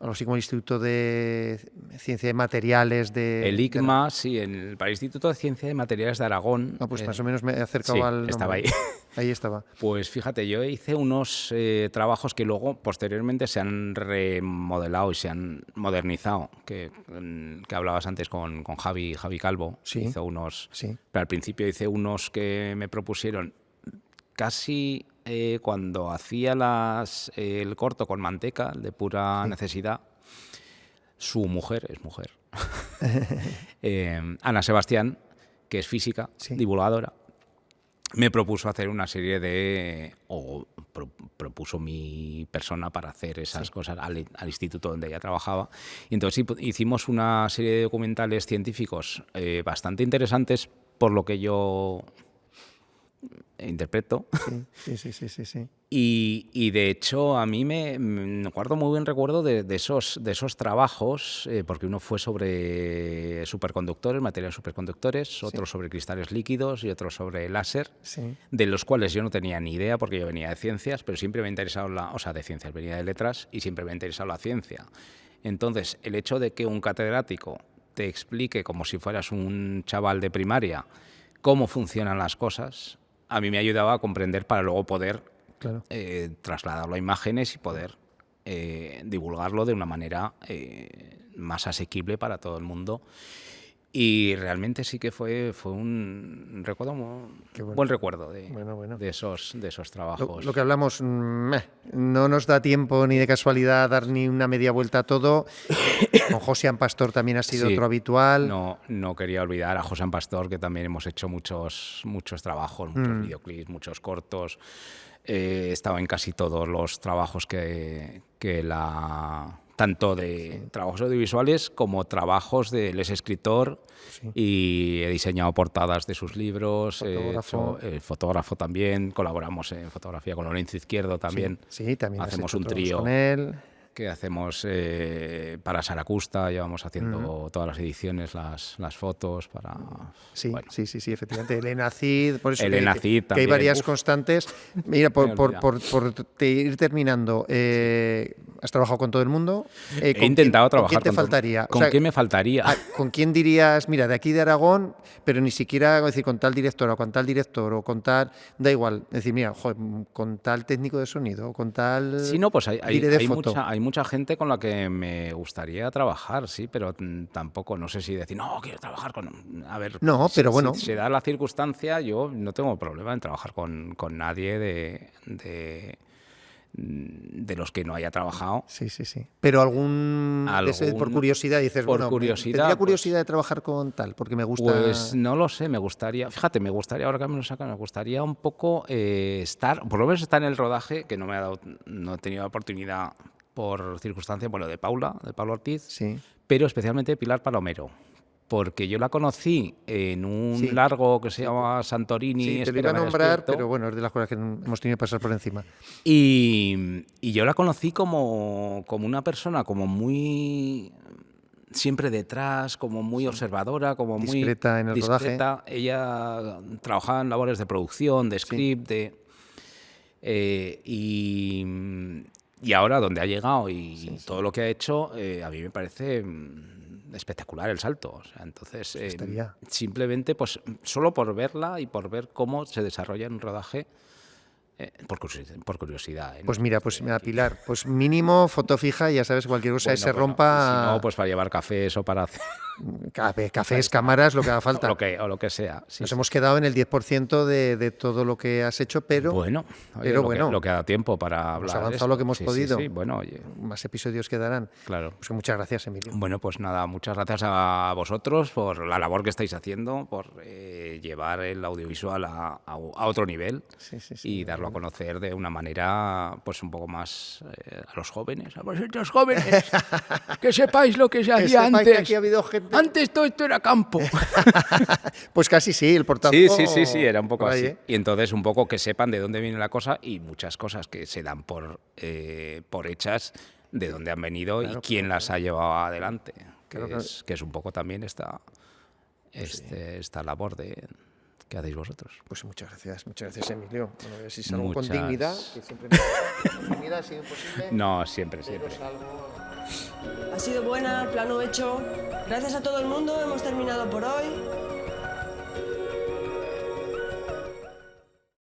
algo así como el Instituto de Ciencia de Materiales de... El ICMA, sí, para el Instituto de Ciencia de Materiales de Aragón. Pues más o menos me he acercado al nombre. Estaba ahí. Ahí estaba. Pues fíjate, yo hice unos trabajos que luego posteriormente se han remodelado y se han modernizado, que hablabas antes con Javi Calvo. Sí. Hizo unos... Sí. Pero al principio hice unos que me propusieron casi... cuando hacía el corto con Manteca, de pura necesidad, su mujer, Ana Sebastián, que es física, divulgadora, me propuso hacer una serie propuso mi persona para hacer esas cosas al instituto donde ella trabajaba. Y entonces hicimos una serie de documentales científicos bastante interesantes, por lo que yo interpreto. Sí. Y de hecho a mí me guardo muy buen recuerdo de esos trabajos, porque uno fue sobre superconductores, materiales superconductores, otro sobre cristales líquidos y otro sobre láser, de los cuales yo no tenía ni idea porque yo venía de ciencias, pero siempre me ha interesado de ciencias, venía de letras y siempre me ha interesado la ciencia. Entonces, el hecho de que un catedrático te explique como si fueras un chaval de primaria cómo funcionan las cosas, a mí me ayudaba a comprender para luego poder trasladarlo a imágenes y poder divulgarlo de una manera más asequible para todo el mundo. Y realmente sí que fue un recuerdo, buen recuerdo de esos trabajos. Lo que hablamos, no nos da tiempo ni de casualidad a dar ni una media vuelta a todo. Con Josian Pastor también ha sido otro habitual. No quería olvidar a Josian Pastor, que también hemos hecho muchos trabajos, muchos videoclips, muchos cortos. He estado en casi todos los trabajos tanto de trabajos audiovisuales como trabajos de él es escritor y he diseñado portadas de sus libros, fotógrafo también, colaboramos en fotografía con Lorenzo Izquierdo también. Sí, también hacemos un trío con él. Que hacemos para Saracusta, llevamos haciendo todas las ediciones, las fotos para... Sí, efectivamente. Elena Cid, por eso Elena Cid que hay varias constantes. Mira, por ir terminando, ¿has trabajado con todo el mundo? He intentado trabajar ¿Con quién te faltaría? ¿Con quién me faltaría? ¿Con quién dirías, mira, de aquí de Aragón, pero ni siquiera decir con tal directora o con tal director o con tal... Da igual, decir, mira, joder, con tal técnico de sonido o con tal... Sí, no, pues hay mucha gente con la que me gustaría trabajar, sí, pero tampoco, no sé si decir, no, quiero trabajar con... A ver, no, pero bueno. Si se da la circunstancia, yo no tengo problema en trabajar con nadie de los que no haya trabajado. Sí. Pero por curiosidad dices, tendría curiosidad de trabajar con tal, porque me gusta... Pues no lo sé, me gustaría, ahora que me lo sacan, me gustaría un poco por lo menos estar en el rodaje, que no he tenido la oportunidad por circunstancias, de Paula Ortiz, pero especialmente de Pilar Palomero, porque yo la conocí en un largo que se llama Santorini. Sí, te lo iba a nombrar, pero bueno, es de las cosas que hemos tenido que pasar por encima. Y yo la conocí como una persona como muy... siempre detrás, como muy observadora, como discreta muy en el discreta. rodaje. Ella trabajaba en labores de producción, de script, y ahora donde ha llegado y todo lo que ha hecho, a mí me parece espectacular el salto. O sea, entonces, simplemente, pues solo por verla y por ver cómo se desarrolla en un rodaje, por curiosidad. Pues mira, Pilar, pues mínimo foto fija, ya sabes, cualquier cosa se rompa... Si no, pues para llevar cafés o para hacer... Cafés, cámaras, lo que haga falta. o lo que sea. Nos hemos quedado en el 10% de todo lo que has hecho, pero... Lo que ha dado tiempo para hablar. Hemos avanzado lo que hemos podido. Sí, bueno, oye. Más episodios quedarán. Claro. Pues muchas gracias, Emilio. Bueno, pues nada, muchas gracias a vosotros por la labor que estáis haciendo, por llevar el audiovisual a otro nivel y darlo a conocer de una manera pues un poco más a los jóvenes, a vosotros jóvenes, que sepáis lo que se hacía antes. Que aquí ha habido gente... Antes todo esto era campo. Pues casi sí, el portazo. Sí, era un poco así. Y entonces un poco que sepan de dónde viene la cosa y muchas cosas que se dan por hechas, de dónde han venido y quién las ha llevado adelante. Que es un poco también esta labor que hacéis vosotros. Pues muchas gracias, Emilio. Bueno, a ver si salgo con dignidad, que siempre con dignidad ha sido imposible. No, siempre. Ha sido buena, plano hecho. Gracias a todo el mundo, hemos terminado por hoy.